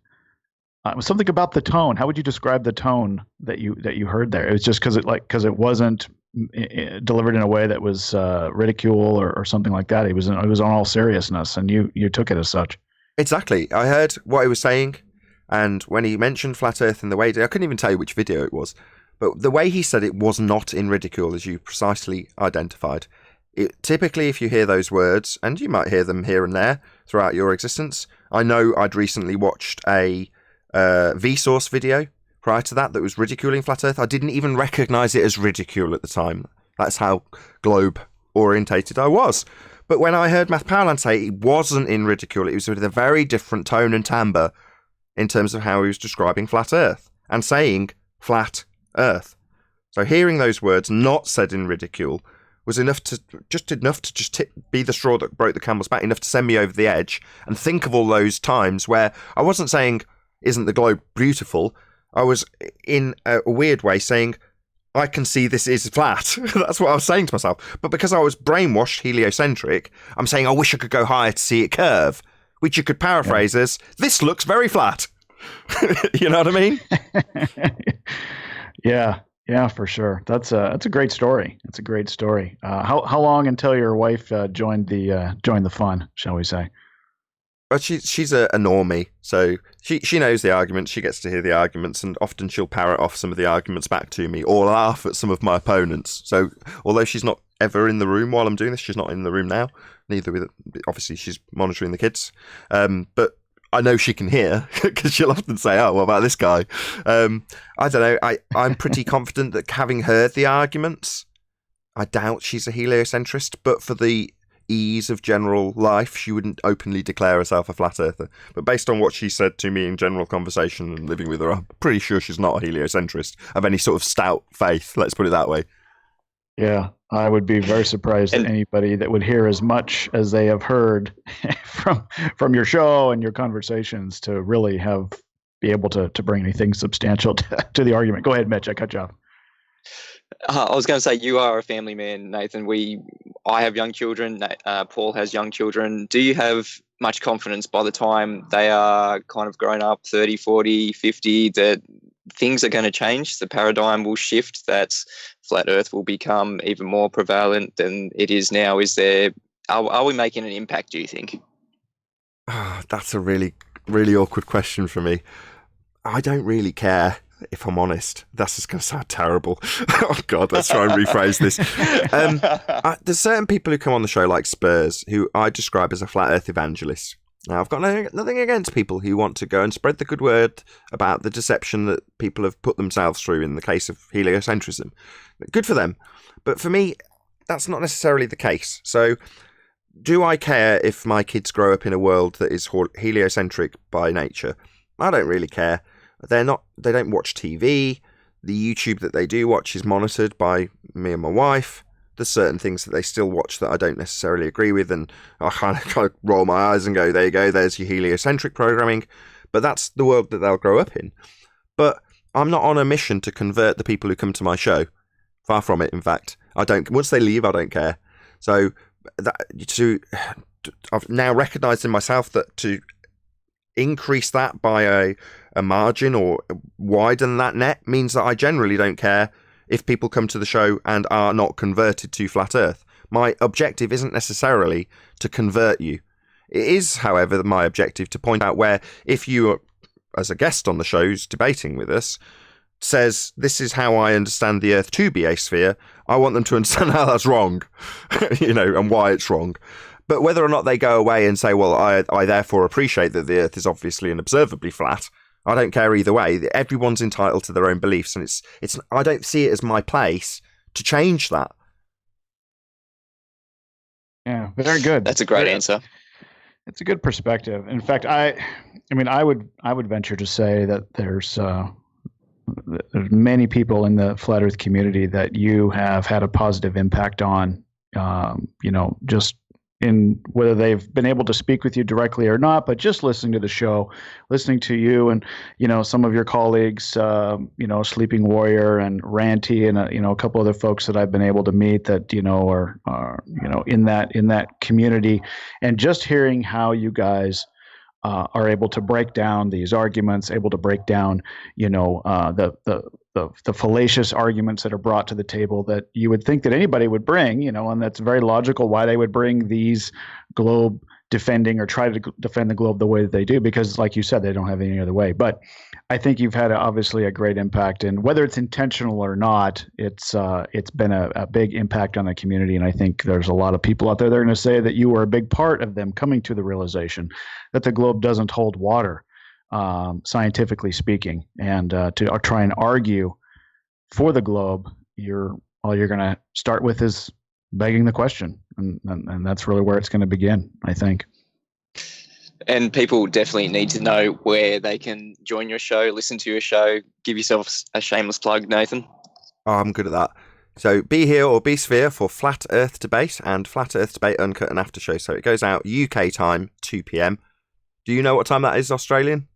It was something about the tone. How would you describe the tone that you heard there? It was just because it wasn't delivered in a way that was ridicule or something like that. It was on all seriousness, and you took it as such. Exactly. I heard what he was saying, and when he mentioned flat Earth in the way, I couldn't even tell you which video it was, but the way he said it was not in ridicule, as you precisely identified. Typically, if you hear those words, and you might hear them here and there throughout your existence, I know I'd recently watched a Vsauce video prior to that was ridiculing flat Earth. I didn't even recognise it as ridicule at the time. That's how globe orientated I was. But when I heard Math Powerland say it wasn't in ridicule, it was with a very different tone and timbre in terms of how he was describing flat Earth and saying flat Earth. So hearing those words not said in ridicule was enough to be the straw that broke the camel's back, enough to send me over the edge and think of all those times where I wasn't saying, isn't the globe beautiful? I was, in a weird way, saying, I can see this is flat. That's what I was saying to myself. But because I was brainwashed heliocentric, I'm saying I wish I could go higher to see it curve, which you could paraphrase as, this looks very flat. You know what I mean? Yeah, for sure. That's a great story. It's a great story. How long until your wife joined the fun, shall we say? Well, she's a normie, so she knows the arguments. She gets to hear the arguments, and often she'll parrot off some of the arguments back to me, or laugh at some of my opponents. So, although she's not ever in the room while I'm doing this, she's not in the room now. Neither with obviously she's monitoring the kids, but I know she can hear because she'll often say, "Oh, what about this guy?" I don't know. I'm pretty confident that having heard the arguments, I doubt she's a heliocentrist, but for the ease of general life, she wouldn't openly declare herself a flat earther. But based on what she said to me in general conversation and living with her, I'm pretty sure she's not a heliocentrist of any sort of stout faith, let's put it that way. Yeah, I would be very surprised at anybody that would hear as much as they have heard from your show and your conversations to really be able to bring anything substantial to the argument. Go ahead, Mitch. I cut you off. I was going to say, you are a family man, Nathan. I have young children. Paul has young children. Do you have much confidence by the time they are kind of grown up, 30, 40, 50, that things are going to change? The paradigm will shift, that flat Earth will become even more prevalent than it is now? Are we making an impact, do you think? Oh, that's a really, really awkward question for me. I don't really care, if I'm honest. That's just going to sound terrible. Oh, God, let's try and rephrase this. There's certain people who come on the show like Spurs, who I describe as a flat Earth evangelist. Now, I've got nothing against people who want to go and spread the good word about the deception that people have put themselves through in the case of heliocentrism. Good for them. But for me, that's not necessarily the case. So, do I care if my kids grow up in a world that is heliocentric by nature? I don't really care. They don't watch TV. The YouTube that they do watch is monitored by me and my wife. There's certain things that they still watch that I don't necessarily agree with, and I kind of roll my eyes and go, there you go, there's your heliocentric programming. But that's the world that they'll grow up in. But I'm not on a mission to convert the people who come to my show. Far from it, in fact. Once they leave, I don't care. So I've now recognised in myself that to increase that by a margin or widen that net means that I generally don't care if people come to the show and are not converted to flat Earth. My objective isn't necessarily to convert you. It is, however, my objective to point out where, if you, as a guest on the show's debating with us, says, this is how I understand the Earth to be a sphere, I want them to understand how that's wrong, and why it's wrong. But whether or not they go away and say, well, I therefore appreciate that the Earth is obviously and observably flat, I don't care either way. Everyone's entitled to their own beliefs, and it's. I don't see it as my place to change that. Yeah, very good. That's a great answer. It's a good perspective. In fact, I would venture to say that there's many people in the flat Earth community that you have had a positive impact on. Just in whether they've been able to speak with you directly or not, but just listening to the show, listening to you and, some of your colleagues, Sleeping Warrior and Ranty and, a couple other folks that I've been able to meet that, are in that community, and just hearing how you guys are able to break down these arguments, able to break down, the fallacious arguments that are brought to the table that you would think that anybody would bring, and that's very logical why they would bring these globe defending or try to defend the globe the way that they do, because like you said, they don't have any other way. But I think you've had obviously a great impact, and whether it's intentional or not, it's been a big impact on the community. And I think there's a lot of people out there that are going to say that you were a big part of them coming to the realization that the globe doesn't hold water, scientifically speaking, and to try and argue for the globe, all you're going to start with is begging the question, and that's really where it's going to begin, I think. And people definitely need to know where they can join your show, listen to your show. Give yourself a shameless plug, Nathan. Oh, I'm good at that. So be here or be sphere for Flat Earth Debate and Flat Earth Debate Uncut and After Show. So it goes out UK time, 2 p.m. Do you know what time that is, Australian?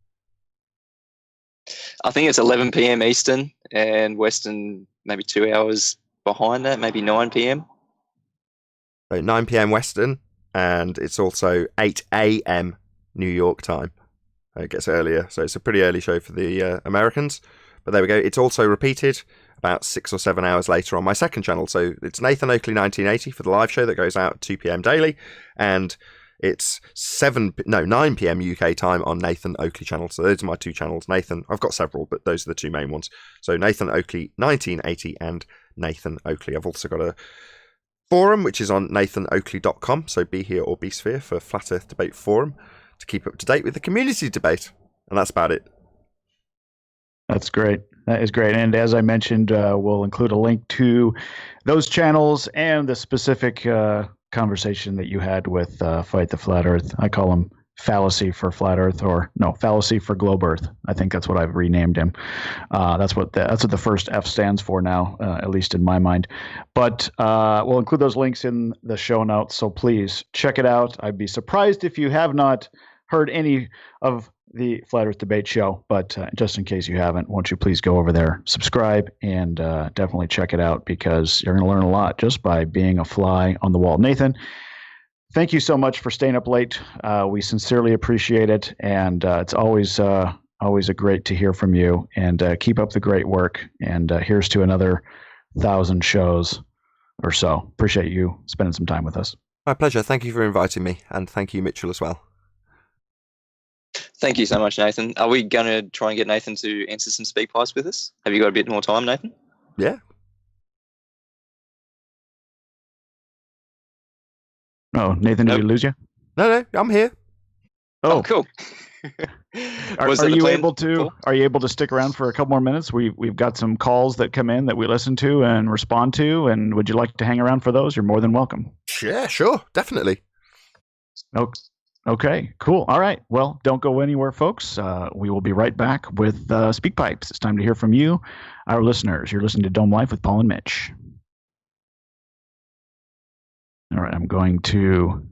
I think it's 11 p.m. Eastern, and Western maybe 2 hours behind that, maybe 9 p.m. So 9 p.m. Western, and it's also 8 a.m. New York time. It gets earlier, so it's a pretty early show for the Americans. But there we go. It's also repeated about 6 or 7 hours later on my second channel. So it's Nathan Oakley 1980 for the live show that goes out at 2 p.m. daily, and it's 9 p.m. UK time on Nathan Oakley channel. So those are my two channels. Nathan, I've got several, but those are the two main ones. So Nathan Oakley 1980 and Nathan Oakley. I've also got a forum, which is on nathanoakley.com. So be here or be sphere for Flat Earth Debate Forum to keep up to date with the community debate. And that's about it. That's great. That is great. And as I mentioned, we'll include a link to those channels and the specific conversation that you had with Fight the Flat Earth. I call him Fallacy for Flat Earth, or no, Fallacy for Globe Earth. I think that's what I've renamed him. That's what the first F stands for now, at least in my mind. But we'll include those links in the show notes, so please check it out. I'd be surprised if you have not heard any of the Flat Earth Debate Show, but just in case you haven't, won't you please go over there, subscribe, and definitely check it out, because you're going to learn a lot just by being a fly on the wall. Nathan, thank you so much for staying up late. We sincerely appreciate it, and it's always great to hear from you. And keep up the great work. And here's to another 1,000 shows or so. Appreciate you spending some time with us. My pleasure. Thank you for inviting me, and thank you, Mitchell, as well. Thank you so much, Nathan. Are we going to try and get Nathan to answer some speak pipes with us? Have you got a bit more time, Nathan? Yeah. Oh, Nathan, did we lose you? No, I'm here. Oh, cool. Are you able to stick around for a couple more minutes? We've got some calls that come in that we listen to and respond to, and would you like to hang around for those? You're more than welcome. Yeah, sure, definitely. Okay, cool. All right. Well, don't go anywhere, folks. We will be right back with Speak Pipes. It's time to hear from you, our listeners. You're listening to Dome Life with Paul and Mitch. All right, I'm going to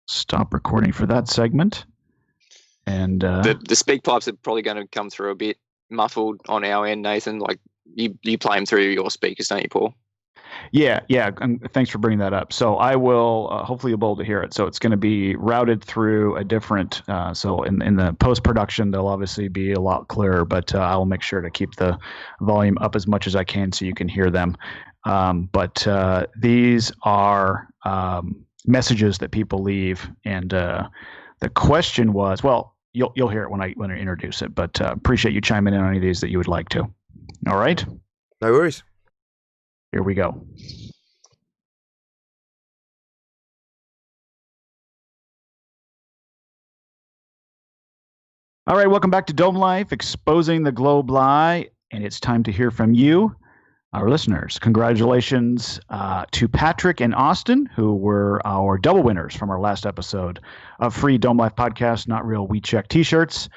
stop recording for that segment. And the speak pipes are probably going to come through a bit muffled on our end, Nathan. Like you play them through your speakers, don't you, Paul? Yeah. Thanks for bringing that up. So I will, hopefully you'll be able to hear it. So it's going to be routed through a different, so in the post-production, they'll obviously be a lot clearer, but I'll make sure to keep the volume up as much as I can so you can hear them. But these are messages that people leave. And the question was, well, you'll hear it when I introduce it, but appreciate you chiming in on any of these that you would like to. All right? No worries. Here we go. All right, welcome back to Dome Life, exposing the globe lie, and it's time to hear from you, our listeners. Congratulations to Patrick and Austin, who were our double winners from our last episode of free Dome Life podcast, Not Real We Check t-shirts.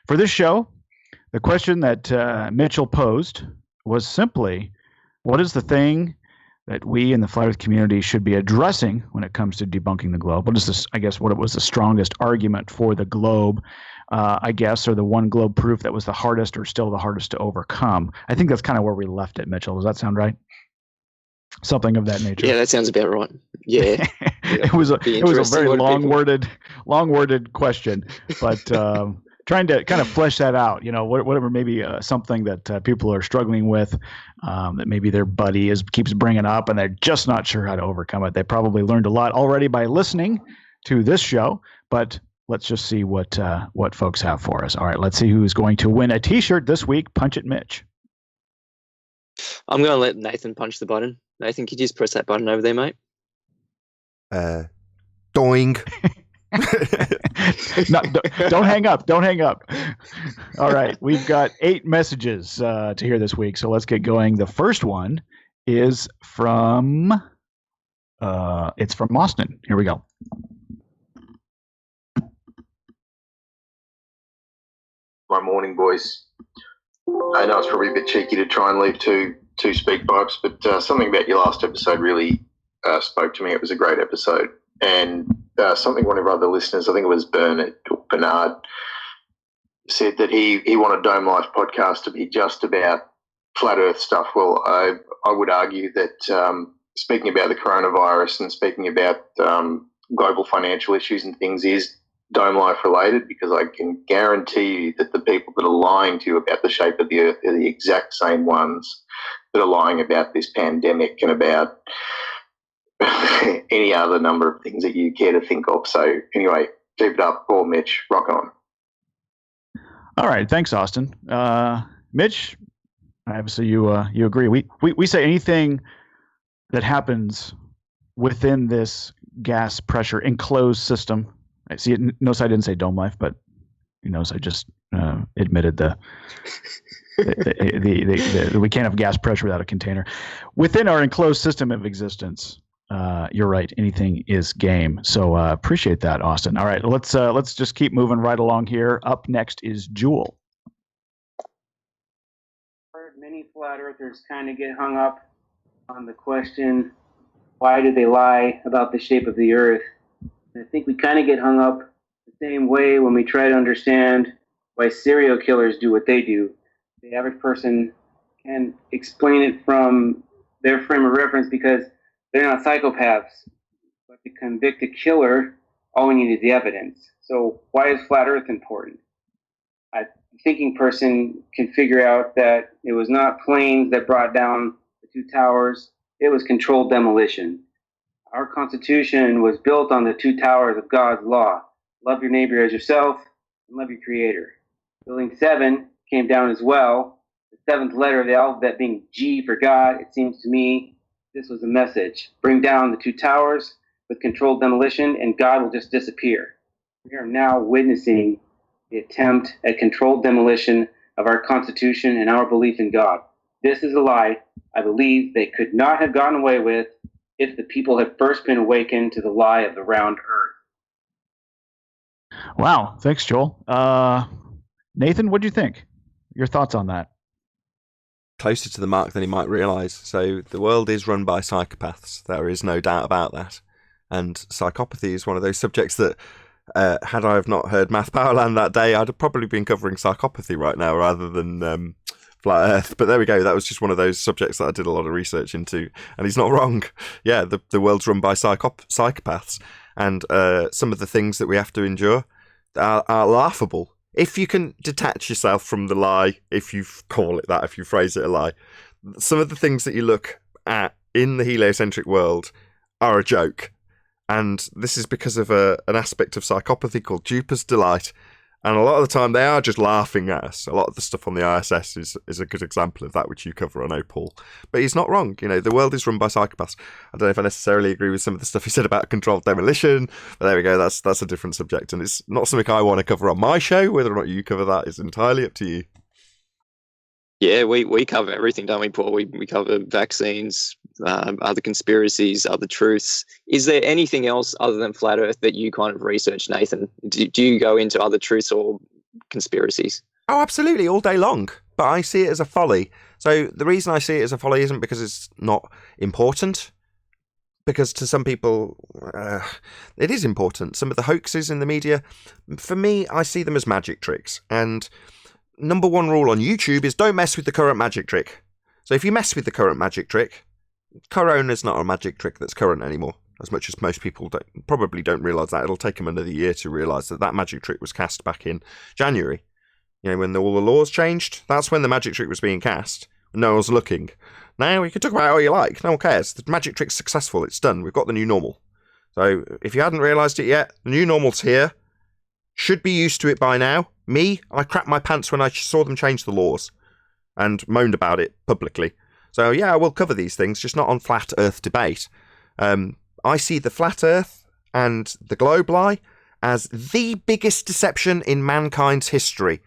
For this show, the question that Mitchell posed was simply, what is the thing that we in the flat earth community should be addressing when it comes to debunking the globe? What is this, I guess, what was the strongest argument for the globe, I guess, or the one globe proof that was the hardest or still the hardest to overcome? I think that's kind of where we left it, Mitchell. Does that sound right? Something of that nature. Yeah, that sounds about right. Yeah. It was a very long-worded question, but trying to kind of flesh that out, whatever maybe something that people are struggling with, that maybe their buddy keeps bringing up and they're just not sure how to overcome it. They probably learned a lot already by listening to this show, but let's just see what folks have for us. All right, let's see who's going to win a t-shirt this week. Punch it, Mitch. I'm going to let Nathan punch the button. Nathan, could you just press that button over there, mate? Doing. No, don't hang up. Don't hang up. All right. We've got 8 messages to hear this week, so let's get going. The first one is from Austin. Here we go. My morning, boys. I know it's probably a bit cheeky to try and leave two speak pipes, but something about your last episode really spoke to me. It was a great episode. And something one of our other listeners, I think it was Bernard, said that he wanted Dome Life podcast to be just about flat earth stuff. Well, I would argue that speaking about the coronavirus and speaking about global financial issues and things is Dome Life related, because I can guarantee you that the people that are lying to you about the shape of the earth are the exact same ones that are lying about this pandemic and about any other number of things that you care to think of. So anyway, keep it up. Paul, Mitch, rock on. All right. Thanks, Austin. Mitch, obviously you agree. We say anything that happens within this gas pressure enclosed system. I notice I didn't say Dome Life, but he knows I just admitted the We can't have gas pressure without a container. Within our enclosed system of existence, you're right. Anything is game. So appreciate that, Austin. All right, let's just keep moving right along here. Up next is Jewel. Many flat earthers kind of get hung up on the question, why do they lie about the shape of the earth? And I think we kind of get hung up the same way when we try to understand why serial killers do what they do. The average person can explain it from their frame of reference because they're not psychopaths. But to convict a killer, all we need is the evidence. So why is flat earth important? A thinking person can figure out that it was not planes that brought down the two towers, it was controlled demolition. Our Constitution was built on the two towers of God's law. Love your neighbor as yourself and love your creator. Building 7 came down as well. The 7th letter of the alphabet being G for God. It seems to me this was a message. Bring down the two towers with controlled demolition and God will just disappear. We are now witnessing the attempt at controlled demolition of our Constitution and our belief in God. This is a lie I believe they could not have gotten away with if the people had first been awakened to the lie of the round earth. Wow, thanks, Joel. Nathan, what do you think? Your thoughts on that? Closer to the mark than he might realise. So the world is run by psychopaths. There is no doubt about that. And psychopathy is one of those subjects that had I have not heard Math Powerland that day, I'd have probably been covering psychopathy right now rather than flat Earth. But there we go. That was just one of those subjects that I did a lot of research into. And he's not wrong. Yeah, the world's run by psychopaths. And some of the things that we have to endure are laughable. If you can detach yourself from the lie, if you call it that, if you phrase it a lie, some of the things that you look at in the heliocentric world are a joke. And this is because of an aspect of psychopathy called duper's delight. And a lot of the time they are just laughing at us. A lot of the stuff on the ISS is a good example of that, which you cover, I know, Paul. But he's not wrong. You know, the world is run by psychopaths. I don't know if I necessarily agree with some of the stuff he said about controlled demolition, but there we go. That's a different subject. And it's not something I want to cover on my show. Whether or not you cover that is entirely up to you. Yeah, we cover everything, don't we, Paul? We cover vaccines, other conspiracies, other truths. Is there anything else other than flat Earth that you kind of research, Nathan? Do you go into other truths or conspiracies? Oh, absolutely, all day long. But I see it as a folly. So the reason I see it as a folly isn't because it's not important. Because to some people, it is important. Some of the hoaxes in the media, for me, I see them as magic tricks. And number one rule on YouTube is don't mess with the current magic trick. So if you mess with the current magic trick, Corona's not a magic trick that's current anymore. As much as most people probably don't realise that. It'll take them another year to realise that magic trick was cast back in January. You know, when all the laws changed, that's when the magic trick was being cast. No one was looking. Now, you can talk about it all you like. No one cares. The magic trick's successful. It's done. We've got the new normal. So if you hadn't realised it yet, the new normal's here. Should be used to it by now. Me, I crapped my pants when I saw them change the laws and moaned about it publicly. So yeah, I will cover these things, just not on flat Earth debate. I see the flat Earth and the globe lie as the biggest deception in mankind's history.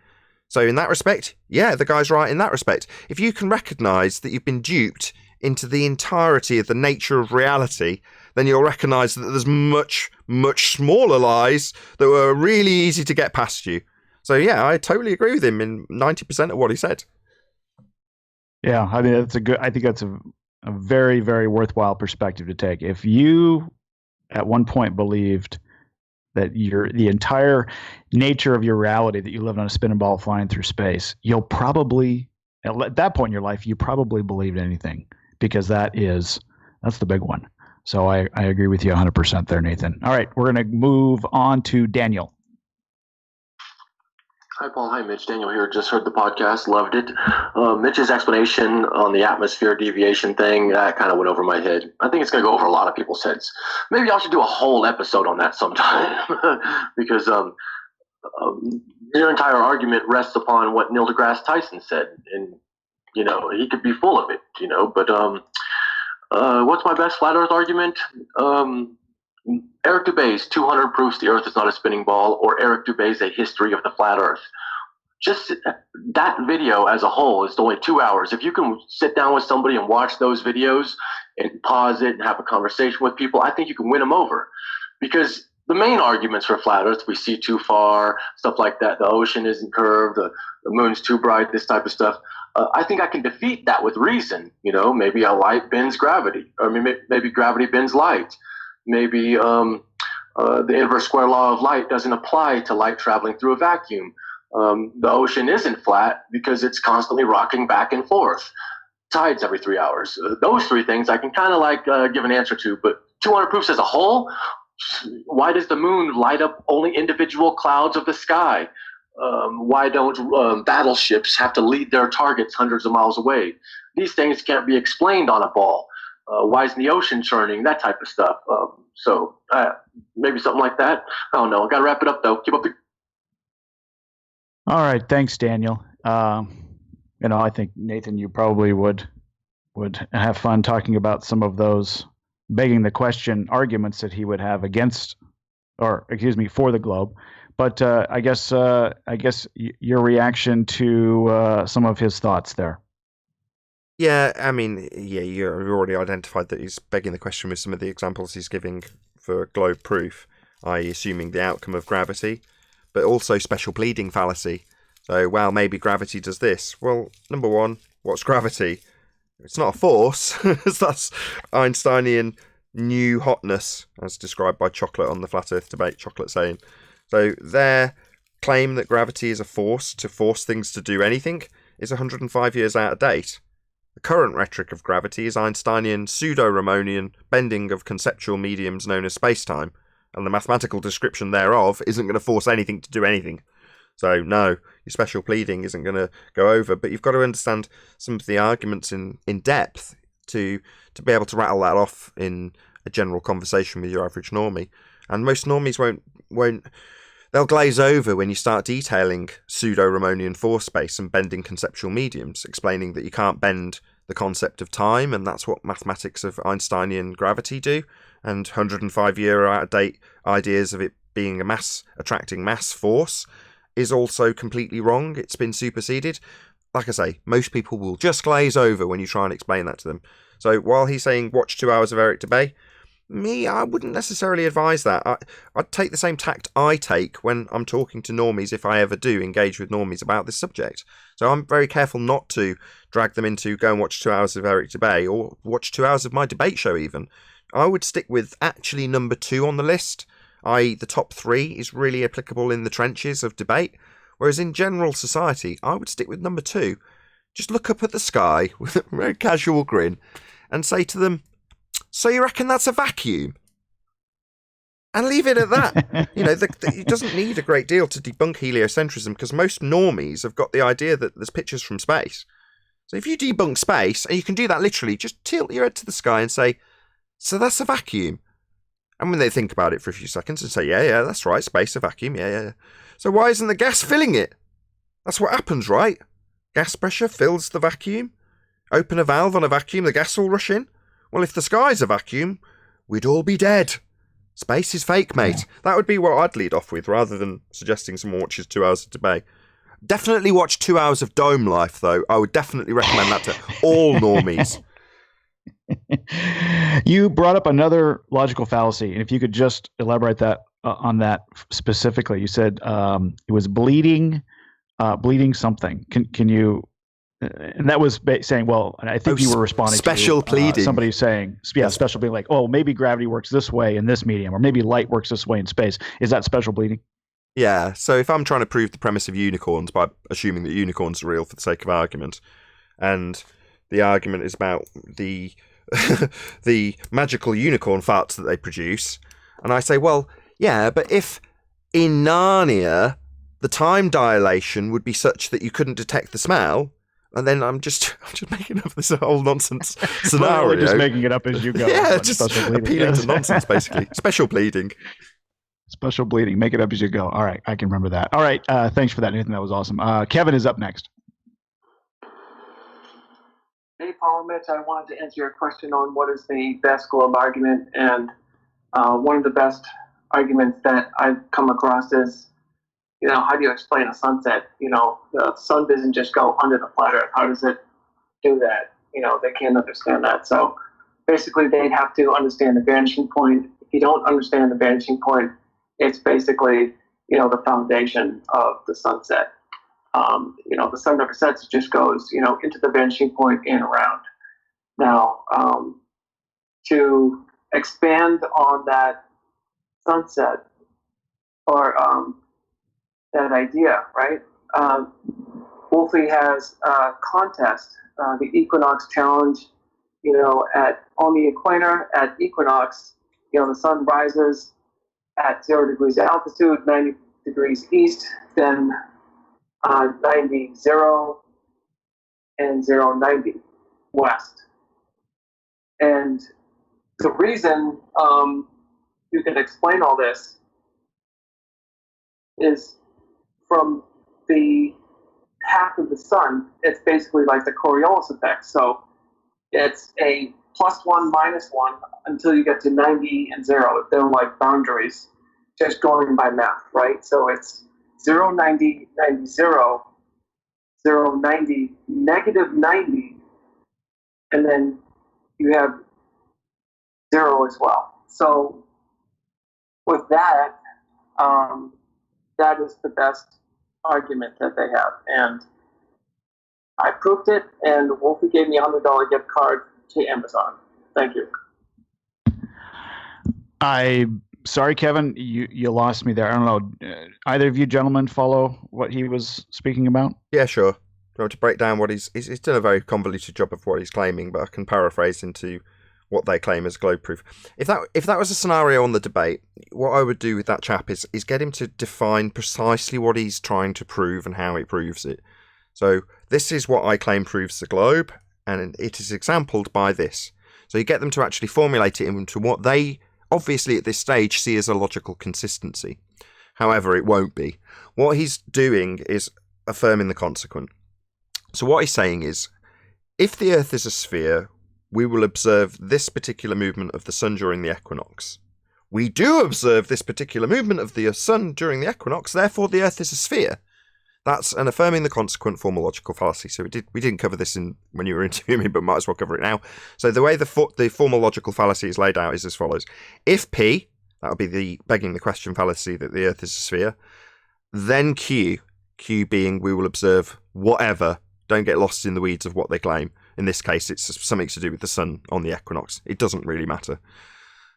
So in that respect, yeah, the guy's right in that respect. If you can recognise that you've been duped into the entirety of the nature of reality, then you'll recognise that there's much, much smaller lies that were really easy to get past you. So yeah, I totally agree with him in 90% of what he said. Yeah, I mean I think that's a very, very worthwhile perspective to take. If you at one point believed that the entire nature of your reality, that you live on a spinning ball flying through space, you'll probably, at that point in your life, you probably believed anything, because that's the big one. So I agree with you 100% there, Nathan. All right, we're going to move on to Daniel. Hi, Paul. Hi, Mitch. Daniel here. Just heard the podcast. Loved it. Mitch's explanation on the atmosphere deviation thing, that kind of went over my head. I think it's going to go over a lot of people's heads. Maybe I should do a whole episode on that sometime because your entire argument rests upon what Neil deGrasse Tyson said. And, you know, he could be full of it, you know, but what's my best flat Earth argument? Eric Dubé's 200 Proofs the Earth is Not a Spinning Ball, or Eric Dubé's A History of the Flat Earth. just that video as a whole is only 2 hours. If you can sit down with somebody and watch those videos and pause it and have a conversation with people, I think you can win them over. Because the main arguments for flat Earth, we see too far, stuff like that, the ocean isn't curved, the moon's too bright, this type of stuff. I think I can defeat that with reason. You know, maybe a light bends gravity, or maybe gravity bends light. Maybe the inverse square law of light doesn't apply to light traveling through a vacuum. The ocean isn't flat because it's constantly rocking back and forth. Tides every 3 hours. Those three things I can kind of give an answer to, but 200 proofs as a whole, why does the moon light up only individual clouds of the sky? Why don't battleships have to lead their targets hundreds of miles away? These things can't be explained on a ball. Why isn't the ocean churning? That type of stuff. So maybe something like that. I don't know. I got to wrap it up, though. Keep up the... All right. Thanks, Daniel. I think, Nathan, you probably would have fun talking about some of those begging the question arguments that he would have against, or excuse me, for the globe. But I guess your reaction to some of his thoughts there. Yeah, I mean, you already identified that he's begging the question with some of the examples he's giving for globe proof, i.e. assuming the outcome of gravity, but also special pleading fallacy. So, well, maybe gravity does this. Well, number one, what's gravity? It's not a force. That's Einsteinian new hotness, as described by Chocolate on the Flat Earth debate, Chocolate saying. So their claim that gravity is a force to force things to do anything is 105 years out of date. The current rhetoric of gravity is Einsteinian pseudo-Ramonian bending of conceptual mediums known as space-time, and the mathematical description thereof isn't going to force anything to do anything. So no, your special pleading isn't going to go over, but you've got to understand some of the arguments in depth to be able to rattle that off in a general conversation with your average normie. And most normies won't they'll glaze over when you start detailing pseudo-Ramonian force space and bending conceptual mediums, explaining that you can't bend the concept of time, and that's what mathematics of Einsteinian gravity do, and 105-year out-of-date ideas of it being a mass-attracting mass force is also completely wrong. It's been superseded. Like I say, most people will just glaze over when you try and explain that to them. So while he's saying watch 2 hours of Eric Debay, I wouldn't necessarily advise that. I'd take the same tact I take when I'm talking to normies, if I ever do engage with normies about this subject. So I'm very careful not to drag them into go and watch 2 hours of Eric Debay or watch 2 hours of my debate show even. I would stick with actually number 2 on the list, i.e. the top 3 is really applicable in the trenches of debate, whereas in general society I would stick with number 2. Just look up at the sky with a very casual grin and say to them, so you reckon that's a vacuum? And leave it at that. It doesn't need a great deal to debunk heliocentrism, because most normies have got the idea that there's pictures from space. So if you debunk space, and you can do that literally, just tilt your head to the sky and say, so that's a vacuum. And when they think about it for a few seconds and say, yeah, that's right, space, a vacuum, yeah. So why isn't the gas filling it? That's what happens, right? Gas pressure fills the vacuum. Open a valve on a vacuum, the gas will rush in. Well, if the sky's a vacuum, we'd all be dead. Space is fake, mate. Yeah. That would be what I'd lead off with, rather than suggesting someone watches 2 hours of debate. Definitely watch 2 hours of Dome Life, though. I would definitely recommend that to all normies. You brought up another logical fallacy, and if you could just elaborate that on that specifically. You said it was bleeding something. Can you? And that was saying, well, I think you were responding special to pleading. Somebody saying, special being like, oh, maybe gravity works this way in this medium, or maybe light works this way in space. Is that special bleeding? Yeah. So if I'm trying to prove the premise of unicorns by assuming that unicorns are real for the sake of argument, and the argument is about the the magical unicorn farts that they produce, and I say, well, yeah, but if in Narnia the time dilation would be such that you couldn't detect the smell. And then I'm just making up this whole nonsense scenario. Well, just making it up as you go. Yeah, just appealing to nonsense, basically. Special bleeding. Special bleeding. Make it up as you go. All right, I can remember that. All right, thanks for that, Nathan. That was awesome. Kevin is up next. Hey, Paul and Mitch, I wanted to answer your question on what is the best globe argument. And one of the best arguments that I've come across is, how do you explain a sunset? The sun doesn't just go under the flat Earth. How does it do that? They can't understand that. So basically, they'd have to understand the vanishing point. If you don't understand the vanishing point, it's basically, the foundation of the sunset. The sun never sets; it just goes, into the vanishing point and around. Now, to expand on that sunset or that idea, right? Wolfie has a contest, the Equinox Challenge. On the equator at equinox, the sun rises at 0 degrees altitude, 90 degrees east, then 90 0 and 0 90 west. And the reason you can explain all this is from the path of the sun. It's basically like the Coriolis effect. So it's a +1, -1 until you get to 90 and 0. They're like boundaries, just going by math, right? So it's 0, 90, 90, 0, 0, 90, -90, and then you have 0 as well. So with that, that is the best argument that they have. And I proved it, and Wolfie gave me a $100 gift card to Amazon. Thank you. Sorry, Kevin, you lost me there. I don't know. Either of you gentlemen follow what he was speaking about? Yeah, sure. Do you want to break down what he's done a very convoluted job of what he's claiming, but I can paraphrase into what they claim as globe proof. If that was a scenario on the debate, what I would do with that chap is get him to define precisely what he's trying to prove and how he proves it. So this is what I claim proves the globe, and it is exampled by this. So you get them to actually formulate it into what they obviously at this stage see as a logical consistency. However, it won't be. What he's doing is affirming the consequent. So what he's saying is, if the Earth is a sphere, we will observe this particular movement of the sun during the equinox. We do observe this particular movement of the sun during the equinox, therefore the Earth is a sphere. That's an affirming the consequent formal logical fallacy. So we didn't cover this when you were interviewing me, but might as well cover it now. So the way the formal logical fallacy is laid out is as follows. If P, that would be the begging the question fallacy that the Earth is a sphere, then Q being we will observe whatever, don't get lost in the weeds of what they claim. In this case, it's something to do with the sun on the equinox. It doesn't really matter.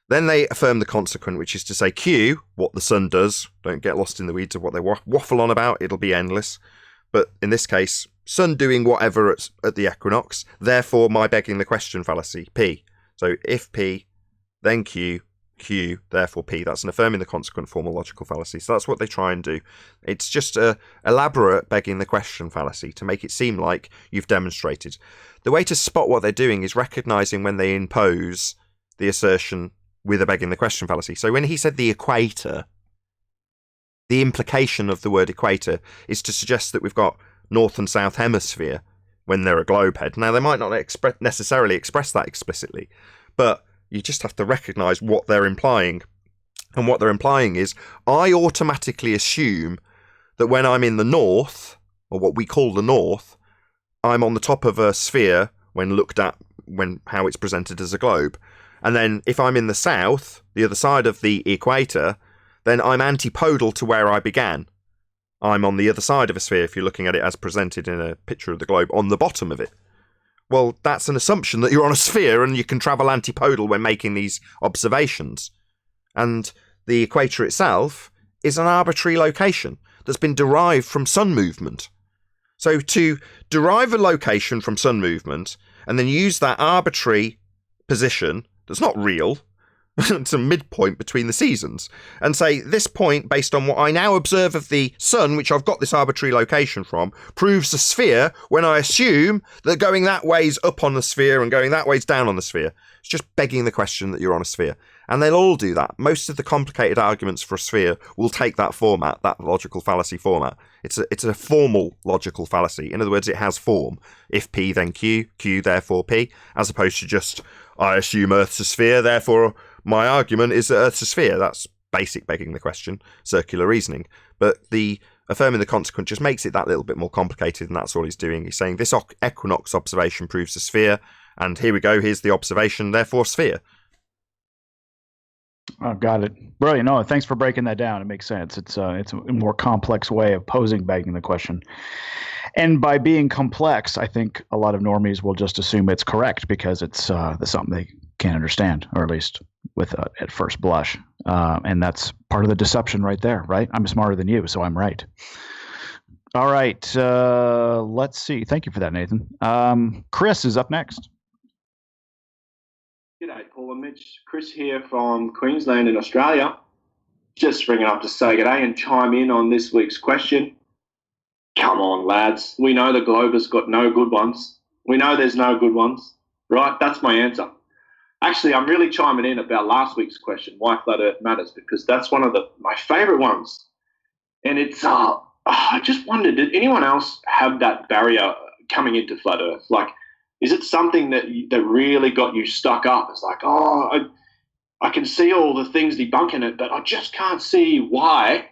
Then they affirm the consequent, which is to say Q, what the sun does. Don't get lost in the weeds of what they waffle on about. It'll be endless. But in this case, sun doing whatever at the equinox. Therefore, my begging the question fallacy, P. So if P, then Q, therefore P. That's an affirming the consequent formal logical fallacy. So that's what they try and do. It's just a elaborate begging the question fallacy to make it seem like you've demonstrated. The way to spot what they're doing is recognizing when they impose the assertion with a begging the question fallacy. So when he said the equator, the implication of the word equator is to suggest that we've got north and south hemisphere when they're a globe head. Now, they might not necessarily express that explicitly, but you just have to recognise what they're implying. And what they're implying is, I automatically assume that when I'm in the north, or what we call the north, I'm on the top of a sphere when looked at, how it's presented as a globe. And then if I'm in the south, the other side of the equator, then I'm antipodal to where I began. I'm on the other side of a sphere if you're looking at it as presented in a picture of the globe, on the bottom of it. Well, that's an assumption that you're on a sphere and you can travel antipodal when making these observations. And the equator itself is an arbitrary location that's been derived from sun movement. So to derive a location from sun movement and then use that arbitrary position that's not real, it's a midpoint between the seasons, and say this point, based on what I now observe of the sun, which I've got this arbitrary location from, proves a sphere when I assume that going that way's up on the sphere and going that way's down on the sphere. It's just begging the question that you're on a sphere. And they'll all do that. Most of the complicated arguments for a sphere will take that format, that logical fallacy format. It's a formal logical fallacy. In other words, it has form. If P, then Q, Q, therefore P, as opposed to just, I assume Earth's a sphere, therefore my argument is that Earth's a sphere. That's basic begging the question, circular reasoning. But the affirming the consequent just makes it that little bit more complicated, and that's all he's doing. He's saying this equinox observation proves a sphere, and here we go, here's the observation, therefore sphere. Oh, got it. Brilliant. No, thanks for breaking that down. It makes sense. It's a more complex way of begging the question. And by being complex, I think a lot of normies will just assume it's correct because it's something they can't understand, or at least with at first blush. And that's part of the deception right there, right? I'm smarter than you, so I'm right. All right. Let's see. Thank you for that, Nathan. Chris is up next. G'day, Paul and Mitch. Chris here from Queensland in Australia. Just ringing up to say g'day and chime in on this week's question. Come on, lads. We know the globe has got no good ones. We know there's no good ones, right? That's my answer. Actually, I'm really chiming in about last week's question, why flat Earth matters, because that's one of my favourite ones. And it's, I just wondered, did anyone else have that barrier coming into flat Earth? Like, is it something that really got you stuck up? It's like, I can see all the things debunking it, but I just can't see why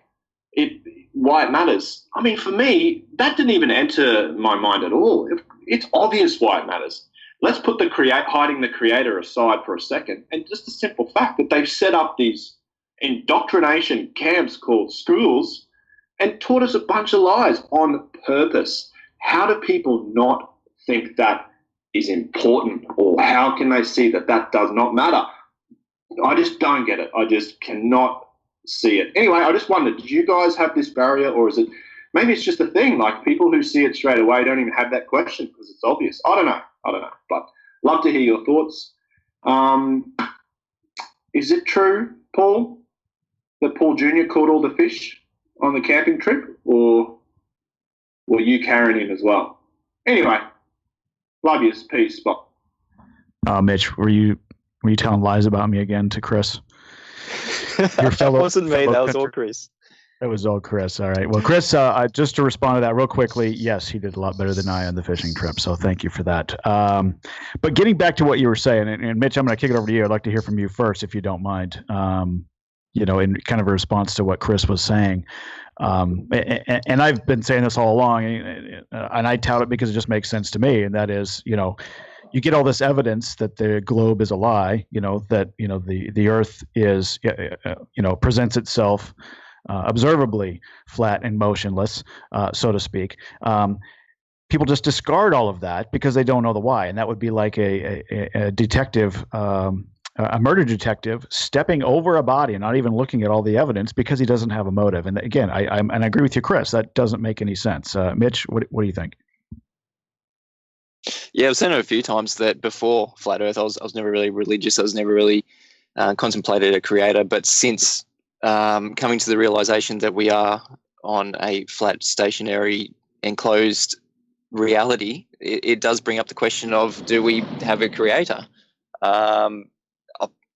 it matters. I mean, for me, that didn't even enter my mind at all. It's obvious why it matters. Let's put hiding the creator aside for a second, and just the simple fact that they've set up these indoctrination camps called schools and taught us a bunch of lies on purpose. How do people not think that is important, or how can they see that does not matter? I just don't get it. I just cannot see it. Anyway, I just wondered, did you guys have this barrier, or is it maybe it's just a thing, like people who see it straight away don't even have that question because it's obvious. I don't know, but love to hear your thoughts. Is it true, Paul, that Paul Jr. caught all the fish on the camping trip, or were you carrying him as well? Anyway, love you. Peace. Bye. Mitch, were you telling lies about me again to Chris? Your fellow, that wasn't me. That was all Chris. That was all Chris. All right. Well, Chris, just to respond to that real quickly, yes, he did a lot better than I on the fishing trip. So thank you for that. But getting back to what you were saying, and Mitch, I'm going to kick it over to you. I'd like to hear from you first, if you don't mind. In kind of a response to what Chris was saying. And I've been saying this all along, and I tout it because it just makes sense to me. And that is, you get all this evidence that the globe is a lie, that, the earth is, presents itself observably flat and motionless, so to speak. People just discard all of that because they don't know the why. And that would be like a detective, a murder detective stepping over a body and not even looking at all the evidence because he doesn't have a motive. And again, I agree with you, Chris, that doesn't make any sense. Mitch, what do you think? Yeah, I've said it a few times that before Flat Earth, I was never really religious. I was never really contemplated a creator. But since coming to the realization that we are on a flat, stationary, enclosed reality, it does bring up the question of, do we have a creator?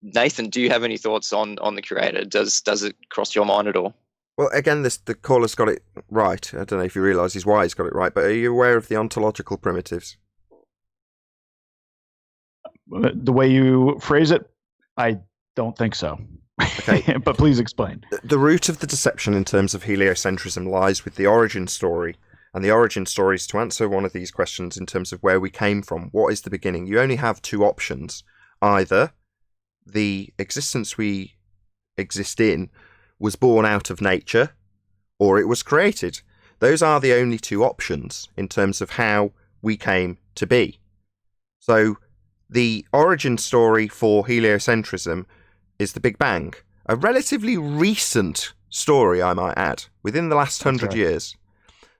Nathan, do you have any thoughts on the creator? Does it cross your mind at all? Well, again, the caller's got it right. I don't know if he realises why he's got it right, but are you aware of the ontological primitives? The way you phrase it, I don't think so. Okay. But please explain. The root of the deception in terms of heliocentrism lies with the origin story. And the origin story is to answer one of these questions in terms of where we came from. What is the beginning? You only have two options. Either the existence we exist in was born out of nature, or it was created. Those are the only two options in terms of how we came to be. So the origin story for heliocentrism is the Big Bang, a relatively recent story, I might add, within the last 100 years.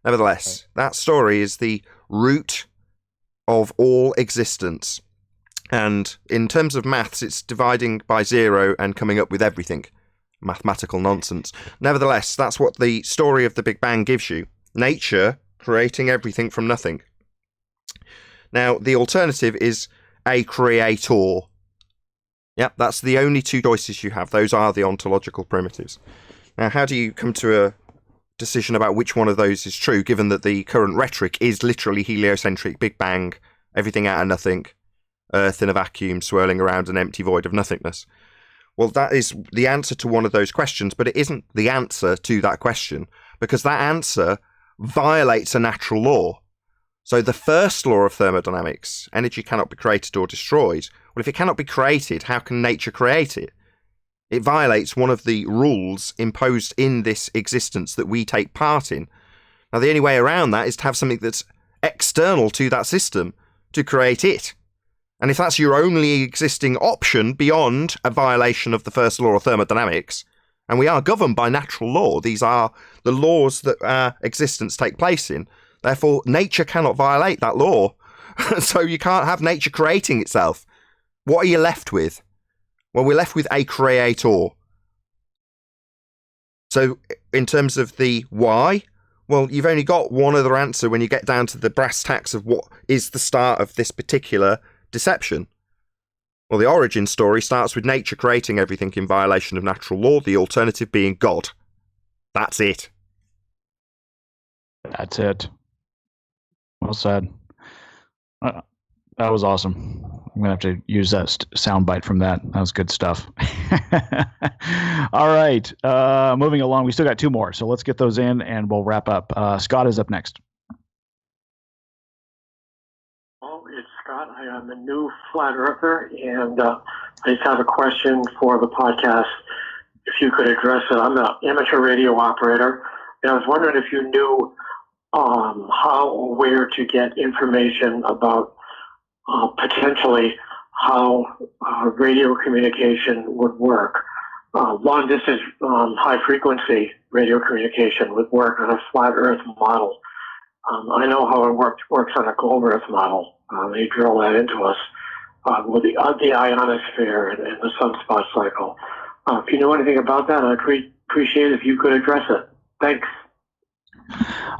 Nevertheless, that story is the root of all existence. And in terms of maths, it's dividing by zero and coming up with everything. Mathematical nonsense. Nevertheless, that's what the story of the Big Bang gives you. Nature creating everything from nothing. Now, the alternative is a creator. Yep, that's the only two choices you have. Those are the ontological primitives. Now, how do you come to a decision about which one of those is true, given that the current rhetoric is literally heliocentric, Big Bang, everything out of nothing, Earth in a vacuum, swirling around an empty void of nothingness? Well, that is the answer to one of those questions, but it isn't the answer to that question. because that answer violates a natural law. So the first law of thermodynamics, energy cannot be created or destroyed. Well, if it cannot be created, how can nature create it? It violates one of the rules imposed in this existence that we take part in. Now, the only way around that is to have something that's external to that system to create it. And if that's your only existing option beyond a violation of the first law of thermodynamics, and we are governed by natural law, these are the laws that our existence take place in, therefore nature cannot violate that law. So you can't have nature creating itself. What are you left with? Well, we're left with a creator. So in terms of the why, well, you've only got one other answer when you get down to the brass tacks of what is the start of this particular deception. Well, the origin story starts with nature creating everything in violation of natural law, the alternative being God. That's it. That's it. Well said. That was awesome. I'm going to have to use that soundbite from that. That was good stuff. All right. Moving along. We still got two more, so let's get those in and we'll wrap up. Scott is up next. Well, it's Scott. I am a new flat earther, and I just have a question for the podcast. If you could address it. I'm an amateur radio operator, and I was wondering if you knew how or where to get information about potentially how radio communication would work. Long distance high frequency radio communication would work on a flat Earth model. I know how it works on a globe Earth model. They drill that into us with the ionosphere and the sunspot cycle. If you know anything about that, I'd appreciate it if you could address it. Thanks.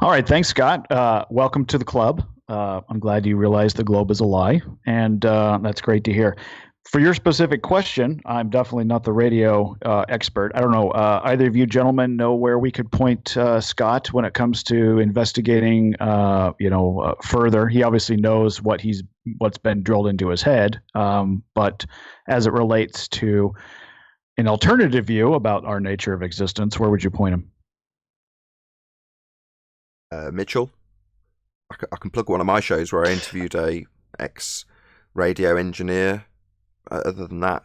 All right. Thanks, Scott. Welcome to the club. I'm glad you realize the globe is a lie, and that's great to hear. For your specific question, I'm definitely not the radio expert. I don't know. Either of you gentlemen know where we could point Scott when it comes to investigating, further. He obviously knows what's been drilled into his head, but as it relates to an alternative view about our nature of existence, where would you point him? Mitchell. I can plug one of my shows where I interviewed a ex-radio engineer. Other than that,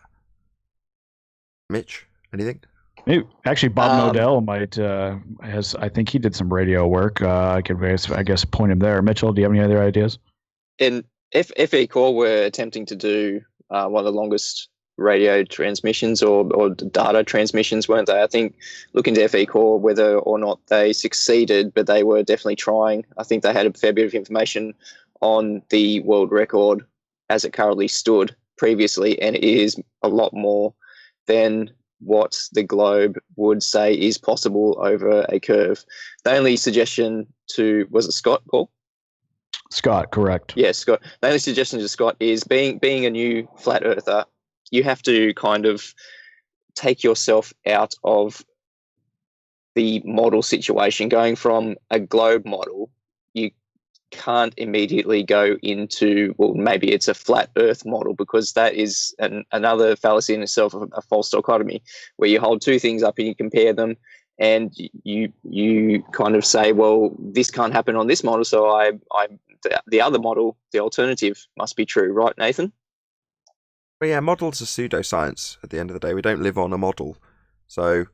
Mitch, anything? Actually, Bob Nodell might I think he did some radio work. I guess point him there. Mitchell, do you have any other ideas? And FE Core were attempting to do one of the longest radio transmissions or data transmissions, weren't they? I think look into FE Core whether or not they succeeded, but they were definitely trying. I think they had a fair bit of information on the world record as it currently stood previously, and it is a lot more than what the globe would say is possible over a curve. The only suggestion was it Scott, Paul? Scott, correct. Yes, Scott. The only suggestion to Scott is being a new flat earther, you have to kind of take yourself out of the model situation. Going from a globe model, you can't immediately go into, well, maybe it's a flat earth model, because that is another fallacy in itself, a false dichotomy, where you hold two things up and you compare them, and you kind of say, well, this can't happen on this model, so the other model, the alternative, must be true, right, Nathan? Well, yeah, models are pseudoscience at the end of the day. We don't live on a model. So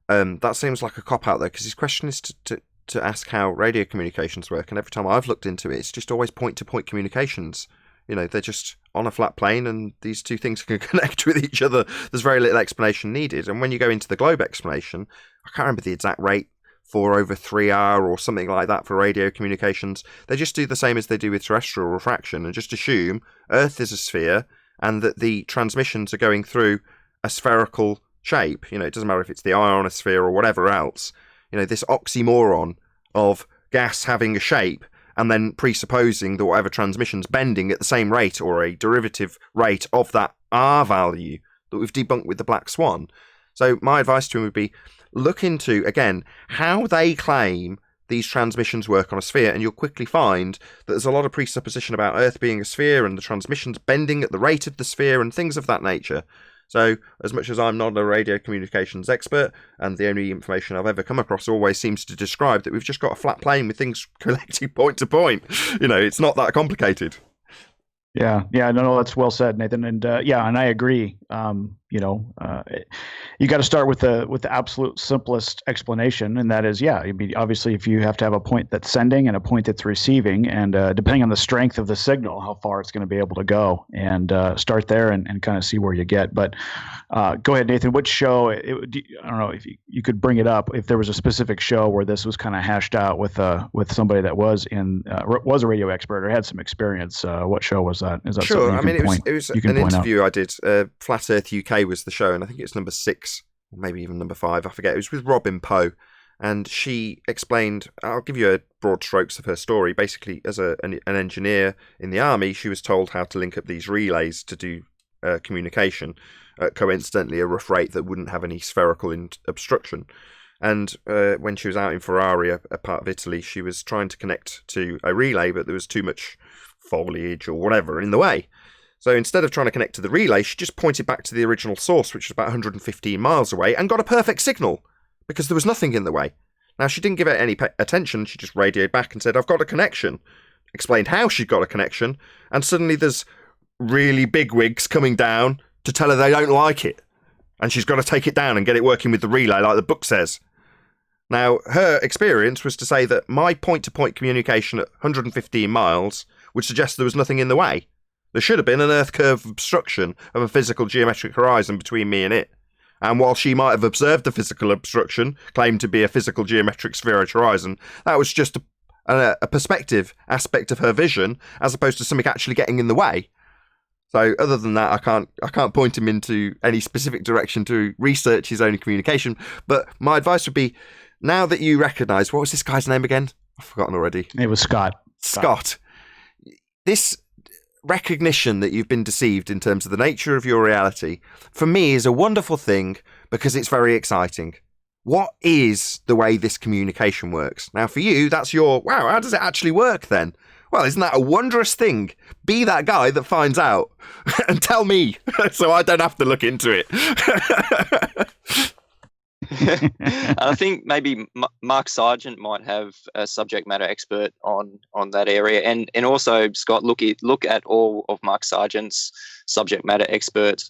that seems like a cop-out there, because his question is to ask how radio communications work, and every time I've looked into it, it's just always point-to-point communications. They're just on a flat plane, and these two things can connect with each other. There's very little explanation needed. And when you go into the globe explanation, I can't remember the exact rate, 4/3R or something like that for radio communications. They just do the same as they do with terrestrial refraction, and just assume Earth is a sphere, and that the transmissions are going through a spherical shape. It doesn't matter if it's the ionosphere or whatever else. This oxymoron of gas having a shape and then presupposing that whatever transmission's bending at the same rate or a derivative rate of that R value that we've debunked with the black swan. So my advice to him would be, look into, again, how they claim these transmissions work on a sphere, and you'll quickly find that there's a lot of presupposition about Earth being a sphere and the transmissions bending at the rate of the sphere and things of that nature. So as much as I'm not a radio communications expert, and the only information I've ever come across always seems to describe that we've just got a flat plane with things collecting point to point. It's not that complicated. Yeah, no, that's well said, Nathan, and and I agree. You got to start with the absolute simplest explanation, and that is, I mean, obviously, if you have to have a point that's sending and a point that's receiving, and depending on the strength of the signal, how far it's going to be able to go, and start there and kind of see where you get. But go ahead, Nathan. Which show? I don't know if you could bring it up. If there was a specific show where this was kind of hashed out with somebody that was a radio expert or had some experience, what show was that? Is that sure? I mean, it was an interview I did. Flat Earth UK was the show, and I think it's number 6, or maybe even number 5. I forget. It was with Robin Poe, and she explained. I'll give you a broad strokes of her story. Basically, as an engineer in the army, she was told how to link up these relays to do communication. Coincidentally, a rough rate that wouldn't have any spherical obstruction. And when she was out in Ferrari, a part of Italy, she was trying to connect to a relay, but there was too much foliage or whatever in the way. So instead of trying to connect to the relay, she just pointed back to the original source, which was about 115 miles away, and got a perfect signal because there was nothing in the way. Now, she didn't give it any attention. She just radioed back and said, I've got a connection. Explained how she'd got a connection, and suddenly there's really big wigs coming down to tell her they don't like it. And she's got to take it down and get it working with the relay like the book says. Now, her experience was to say that my point-to-point communication at 115 miles would suggest there was nothing in the way. There should have been an Earth curve obstruction of a physical geometric horizon between me and it. And while she might have observed the physical obstruction, claimed to be a physical geometric spheroid horizon, that was just a perspective aspect of her vision, as opposed to something actually getting in the way. So other than that, I can't point him into any specific direction to research his own communication. But my advice would be, now that you recognise, what was this guy's name again? I've forgotten already. It was Scott. Scott. This recognition that you've been deceived in terms of the nature of your reality, for me, is a wonderful thing because it's very exciting. What is the way this communication works? Now, for you, that's your, wow, how does it actually work then? Well, isn't that a wondrous thing? Be that guy that finds out and tell me so I don't have to look into it. I think maybe Mark Sargent might have a subject matter expert on that area, and also Scott, look at all of Mark Sargent's subject matter expert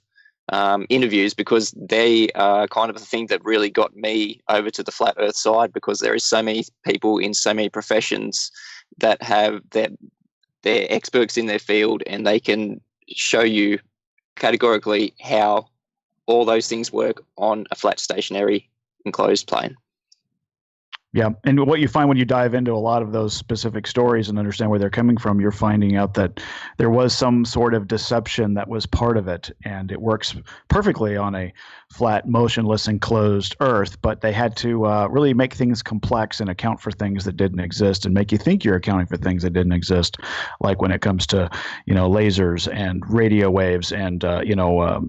interviews, because they are kind of the thing that really got me over to the flat Earth side, because there is so many people in so many professions that have they're experts in their field, and they can show you categorically how all those things work on a flat stationary enclosed plane. Yeah, and what you find when you dive into a lot of those specific stories and understand where they're coming from, you're finding out that there was some sort of deception that was part of it, and it works perfectly on a flat, motionless, enclosed Earth, but they had to really make things complex and account for things that didn't exist and make you think you're accounting for things that didn't exist, like when it comes to, lasers and radio waves and,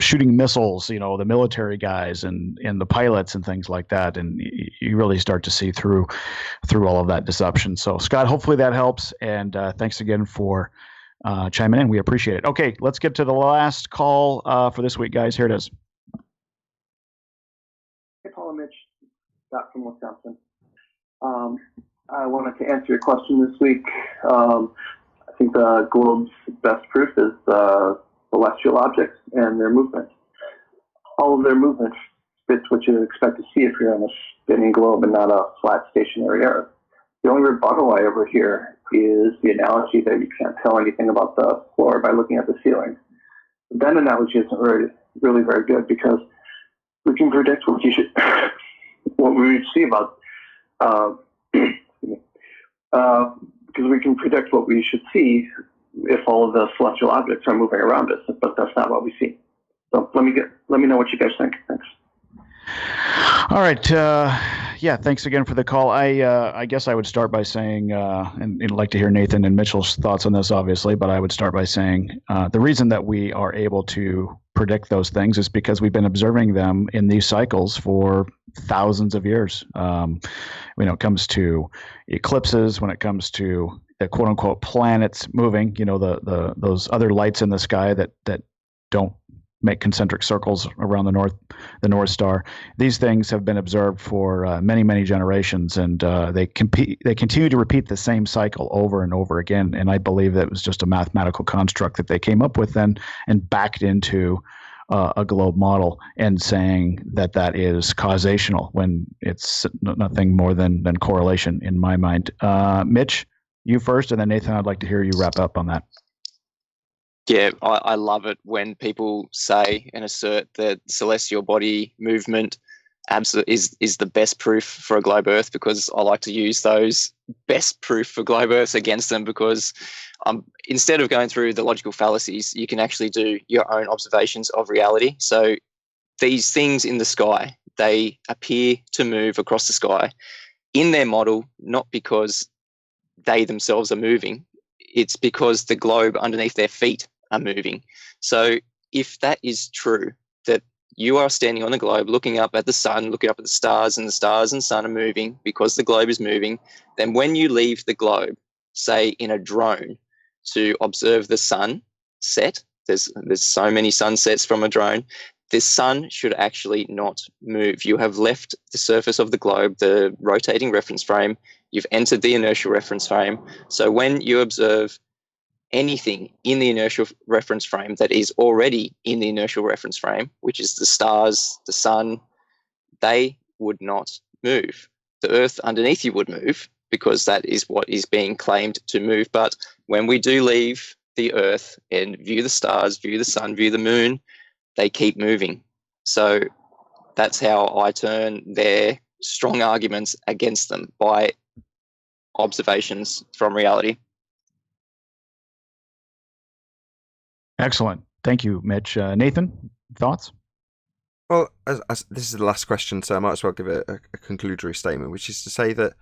shooting missiles, the military guys and the pilots and things like that, and you really start to see through all of that deception. So, Scott, hopefully that helps, and thanks again for chiming in. We appreciate it. Okay, let's get to the last call for this week, guys. Here it is. Hey, Paul and Mitch, Scott from Wisconsin. I wanted to answer your question this week. I think the globe's best proof is celestial objects and their movement. All of their movement fits what you expect to see if you're on a spinning globe and not a flat stationary Earth. The only rebuttal I ever hear is the analogy that you can't tell anything about the floor by looking at the ceiling. That analogy isn't really very good, because we can predict what we see about, because we can predict what we should see if all of the celestial objects are moving around us, but that's not what we see. So let me know what you guys think. Thanks. All right. Thanks again for the call. I guess I would start by saying, and I'd like to hear Nathan and Mitchell's thoughts on this, obviously, but I would start by saying the reason that we are able to predict those things is because we've been observing them in these cycles for thousands of years. When it comes to eclipses, when it comes to the quote unquote planets moving, those other lights in the sky that don't make concentric circles around the North Star. These things have been observed for many, many generations, and they continue to repeat the same cycle over and over again. And I believe that it was just a mathematical construct that they came up with then and backed into a globe model, and saying that is causational when it's nothing more than correlation in my mind. Mitch, you first, and then Nathan, I'd like to hear you wrap up on that. Yeah, I love it when people say and assert that celestial body movement is the best proof for a globe Earth, because I like to use those best proof for globe Earths against them, because instead of going through the logical fallacies, you can actually do your own observations of reality. So these things in the sky, they appear to move across the sky in their model, not because they themselves are moving. It's because the globe underneath their feet are moving. So if that is true, that you are standing on the globe looking up at the sun, looking up at the stars and sun are moving because the globe is moving, then when you leave the globe, say in a drone, to observe the sun set, there's so many sunsets from a drone, the sun should actually not move. You have left the surface of the globe, the rotating reference frame, you've entered the inertial reference frame. So when you observe anything in the inertial reference frame that is already in the inertial reference frame, which is the stars, the sun, they would not move. The Earth underneath you would move, because that is what is being claimed to move. But when we do leave the Earth and view the stars, view the sun, view the moon, they keep moving. So that's how I turn their strong arguments against them, by observations from reality. Excellent. Thank you, Mitch. Nathan, thoughts? Well, as this is the last question, so I might as well give a conclusory statement, which is to say that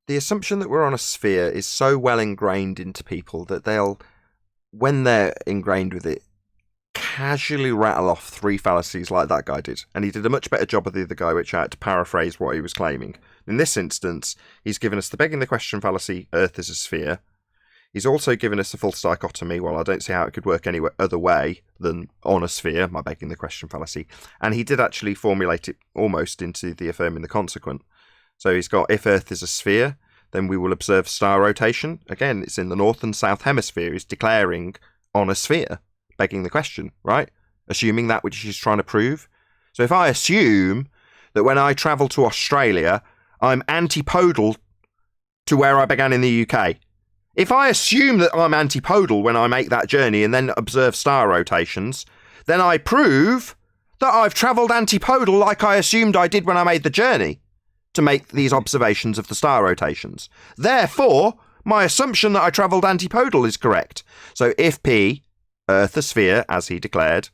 the assumption that we're on a sphere is so well ingrained into people that they'll, when they're ingrained with it, casually rattle off 3 fallacies like that guy did. And he did a much better job of the other guy, which I had to paraphrase what he was claiming. In this instance, he's given us the begging the question fallacy, Earth is a sphere. He's also given us a false dichotomy. Well, I don't see how it could work any other way than on a sphere, my begging the question fallacy. And he did actually formulate it almost into the affirming the consequent. So he's got, if Earth is a sphere, then we will observe star rotation. Again, it's in the north and south hemisphere. He's declaring on a sphere, begging the question, right? Assuming that which he's trying to prove. So if I assume that when I travel to Australia, I'm antipodal to where I began in the UK, if I assume that I'm antipodal when I make that journey and then observe star rotations, then I prove that I've travelled antipodal like I assumed I did when I made the journey to make these observations of the star rotations. Therefore, my assumption that I travelled antipodal is correct. So if P, Earth a sphere, as he declared,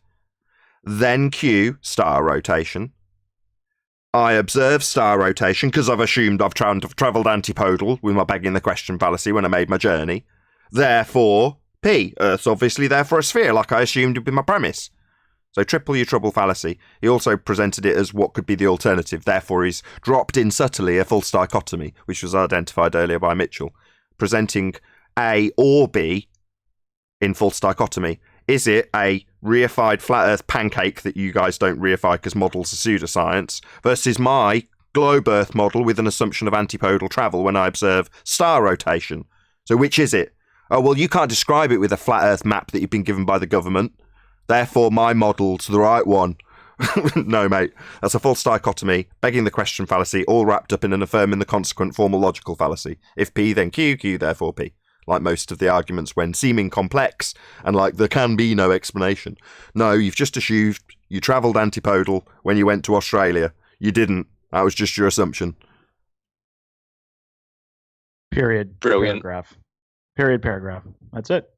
then Q, star rotation, I observe star rotation because I've assumed I've travelled antipodal with my begging the question fallacy when I made my journey. Therefore, P, Earth's obviously therefore a sphere, like I assumed would be my premise. So triple your trouble fallacy. He also presented it as what could be the alternative. Therefore, he's dropped in subtly a false dichotomy, which was identified earlier by Mitchell, presenting A or B in false dichotomy. Is it a reified flat Earth pancake that you guys don't reify because models are pseudoscience, versus my globe Earth model with an assumption of antipodal travel when I observe star rotation? So which is it? Oh, well, you can't describe it with a flat Earth map that you've been given by the government. Therefore, my model's the right one. No, mate. That's a false dichotomy, begging the question fallacy, all wrapped up in an affirming the consequent formal logical fallacy. If P, then Q, Q, therefore P. Like most of the arguments when seeming complex, and like there can be no explanation. No, you've just assumed you travelled antipodal when you went to Australia. You didn't. That was just your assumption. Period. Brilliant. Paragraph. Period. Paragraph. That's it.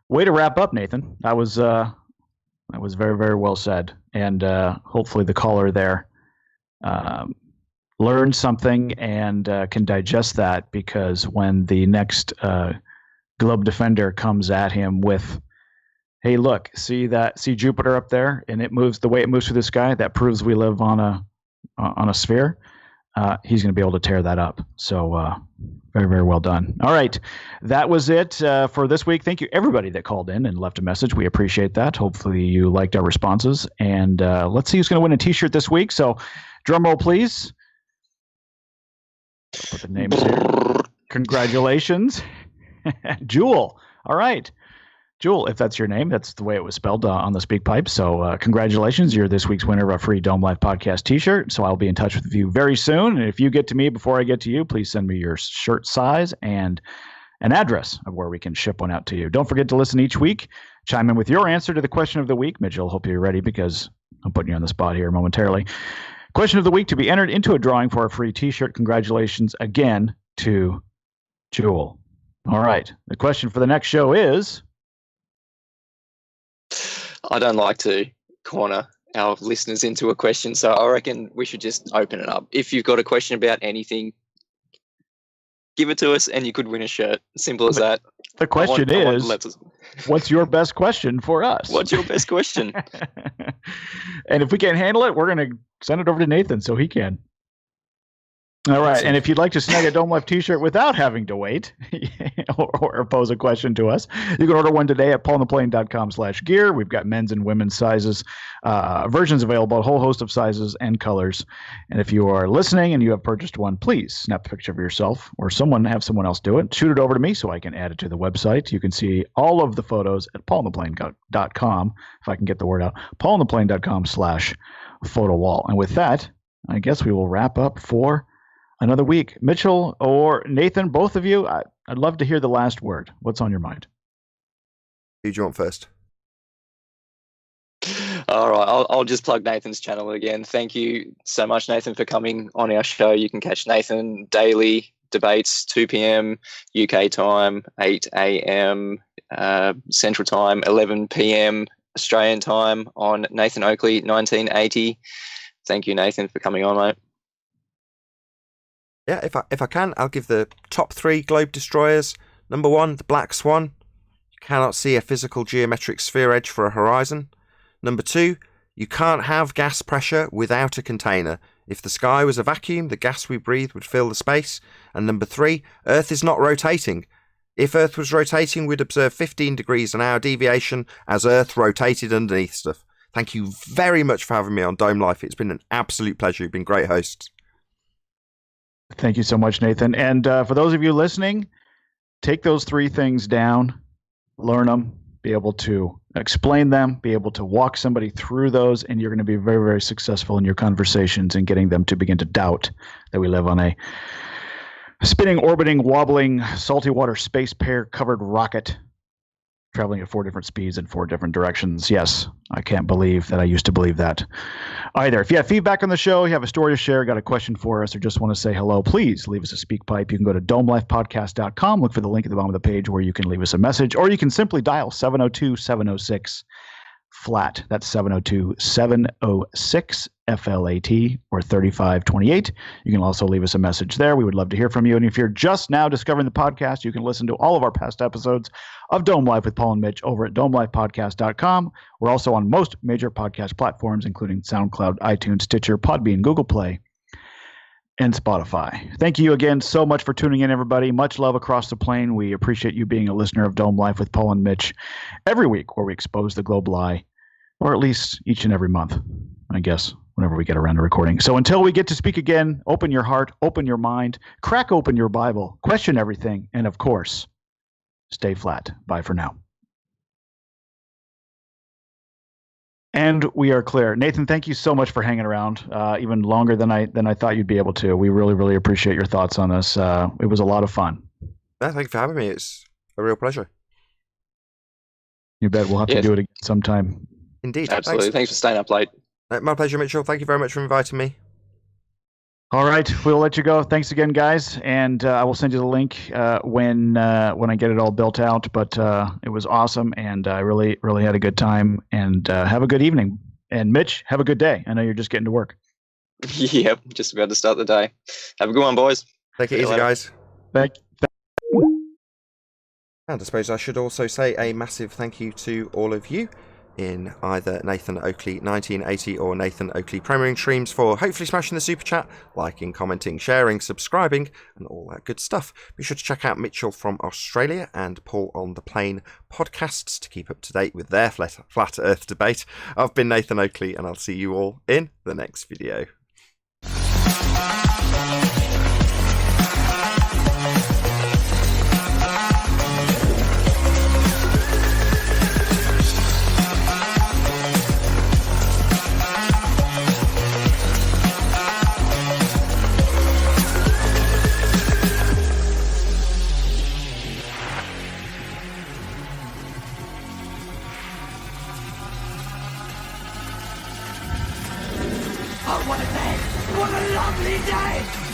Way to wrap up, Nathan. That was very, very well said. And hopefully the caller there learned something and can digest that, because when the next globe defender comes at him with, hey, look, see Jupiter up there, and it moves the way it moves through the sky, that proves we live on a sphere. he's going to be able to tear that up. So very, very well done. All right. That was it for this week. Thank you, everybody that called in and left a message. We appreciate that. Hopefully you liked our responses. And let's see who's going to win a T-shirt this week. So drum roll, please. I'll put the names here. Congratulations. Jewel. All right. Jewel, if that's your name, that's the way it was spelled on the speak pipe. So congratulations. You're this week's winner of a free Dome Life Podcast T-shirt. So I'll be in touch with you very soon. And if you get to me before I get to you, please send me your shirt size and an address of where we can ship one out to you. Don't forget to listen each week. Chime in with your answer to the question of the week. Mitchell, hope you're ready because I'm putting you on the spot here momentarily. Question of the week to be entered into a drawing for a free T-shirt. Congratulations again to Jewel. All right. The question for the next show is... I don't like to corner our listeners into a question, so I reckon we should just open it up. If you've got a question about anything, give it to us and you could win a shirt. Simple as that. The question is, what's your best question for us? What's your best question? And if we can't handle it, we're going to send it over to Nathan so he can. All right. And if you'd like to snag a Dome Life T-shirt without having to wait or pose a question to us, you can order one today at paulontheplane.com/gear. We've got men's and women's sizes, versions available, a whole host of sizes and colors. And if you are listening and you have purchased one, please snap a picture of yourself or have someone else do it. Shoot it over to me so I can add it to the website. You can see all of the photos at paulontheplane.com, if I can get the word out, paulontheplane.com/photo wall. And with that, I guess we will wrap up for another week. Mitchell or Nathan, both of you, I'd love to hear the last word. What's on your mind? Who do you want first? All right, I'll just plug Nathan's channel again. Thank you so much, Nathan, for coming on our show. You can catch Nathan daily debates, 2 p.m. UK time, 8 a.m. Central Time, 11 p.m. Australian time on Nathan Oakley, 1980. Thank you, Nathan, for coming on, mate. Yeah, if I can, I'll give the top 3 globe destroyers. Number 1, the Black Swan. You cannot see a physical geometric sphere edge for a horizon. Number 2, you can't have gas pressure without a container. If the sky was a vacuum, the gas we breathe would fill the space. And number 3, Earth is not rotating. If Earth was rotating, we'd observe 15 degrees an hour deviation as Earth rotated underneath stuff. Thank you very much for having me on Dome Life. It's been an absolute pleasure. You've been great hosts. Thank you so much, Nathan. And for those of you listening, take those 3 things down, learn them, be able to explain them, be able to walk somebody through those, and you're going to be very, very successful in your conversations and getting them to begin to doubt that we live on a spinning, orbiting, wobbling, salty water space pair-covered rocket traveling at 4 different speeds in 4 different directions. Yes, I can't believe that I used to believe that either. If you have feedback on the show, you have a story to share, got a question for us, or just want to say hello, please leave us a speak pipe. You can go to domelifepodcast.com, look for the link at the bottom of the page where you can leave us a message, or you can simply dial 702-706-FLAT. That's 702-706-FLAT or 3528. You can also leave us a message there. We would love to hear from you. And if you're just now discovering the podcast, you can listen to all of our past episodes of Dome Life with Paul and Mitch over at domelifepodcast.com. We're also on most major podcast platforms, including SoundCloud, iTunes, Stitcher, Podbean, Google Play, and Spotify. Thank you again so much for tuning in, everybody. Much love across the plane. We appreciate you being a listener of Dome Life with Paul and Mitch every week, where we expose the globe lie, or at least each and every month, I guess, whenever we get around to recording. So until we get to speak again, open your heart, open your mind, crack open your Bible, question everything, and of course, stay flat. Bye for now. And we are clear. Nathan, thank you so much for hanging around even longer than I thought you'd be able to. We really, really appreciate your thoughts on this. It was a lot of fun. No, thank you for having me. It's a real pleasure. You bet. We'll have to do it again sometime. Indeed. Absolutely. Thanks for staying up late. My pleasure, Mitchell. Thank you very much for inviting me. All right, we'll let you go. Thanks again, guys, and I will send you the link when I get it all built out. But it was awesome, and I really, really had a good time. And have a good evening. And Mitch, have a good day. I know you're just getting to work. Yep, just about to start the day. Have a good one, boys. Take it easy, guys. Thank you. And I suppose I should also say a massive thank you to all of you in either Nathan Oakley 1980 or Nathan Oakley Premiering streams for hopefully smashing the super chat, liking, commenting, sharing, subscribing, and all that good stuff. Be sure to check out Mitchell from Australia and Paul on the Plane podcasts to keep up to date with their flat Earth debate. I've been Nathan Oakley, and I'll see you all in the next video. Oh, what a day! What a lovely day!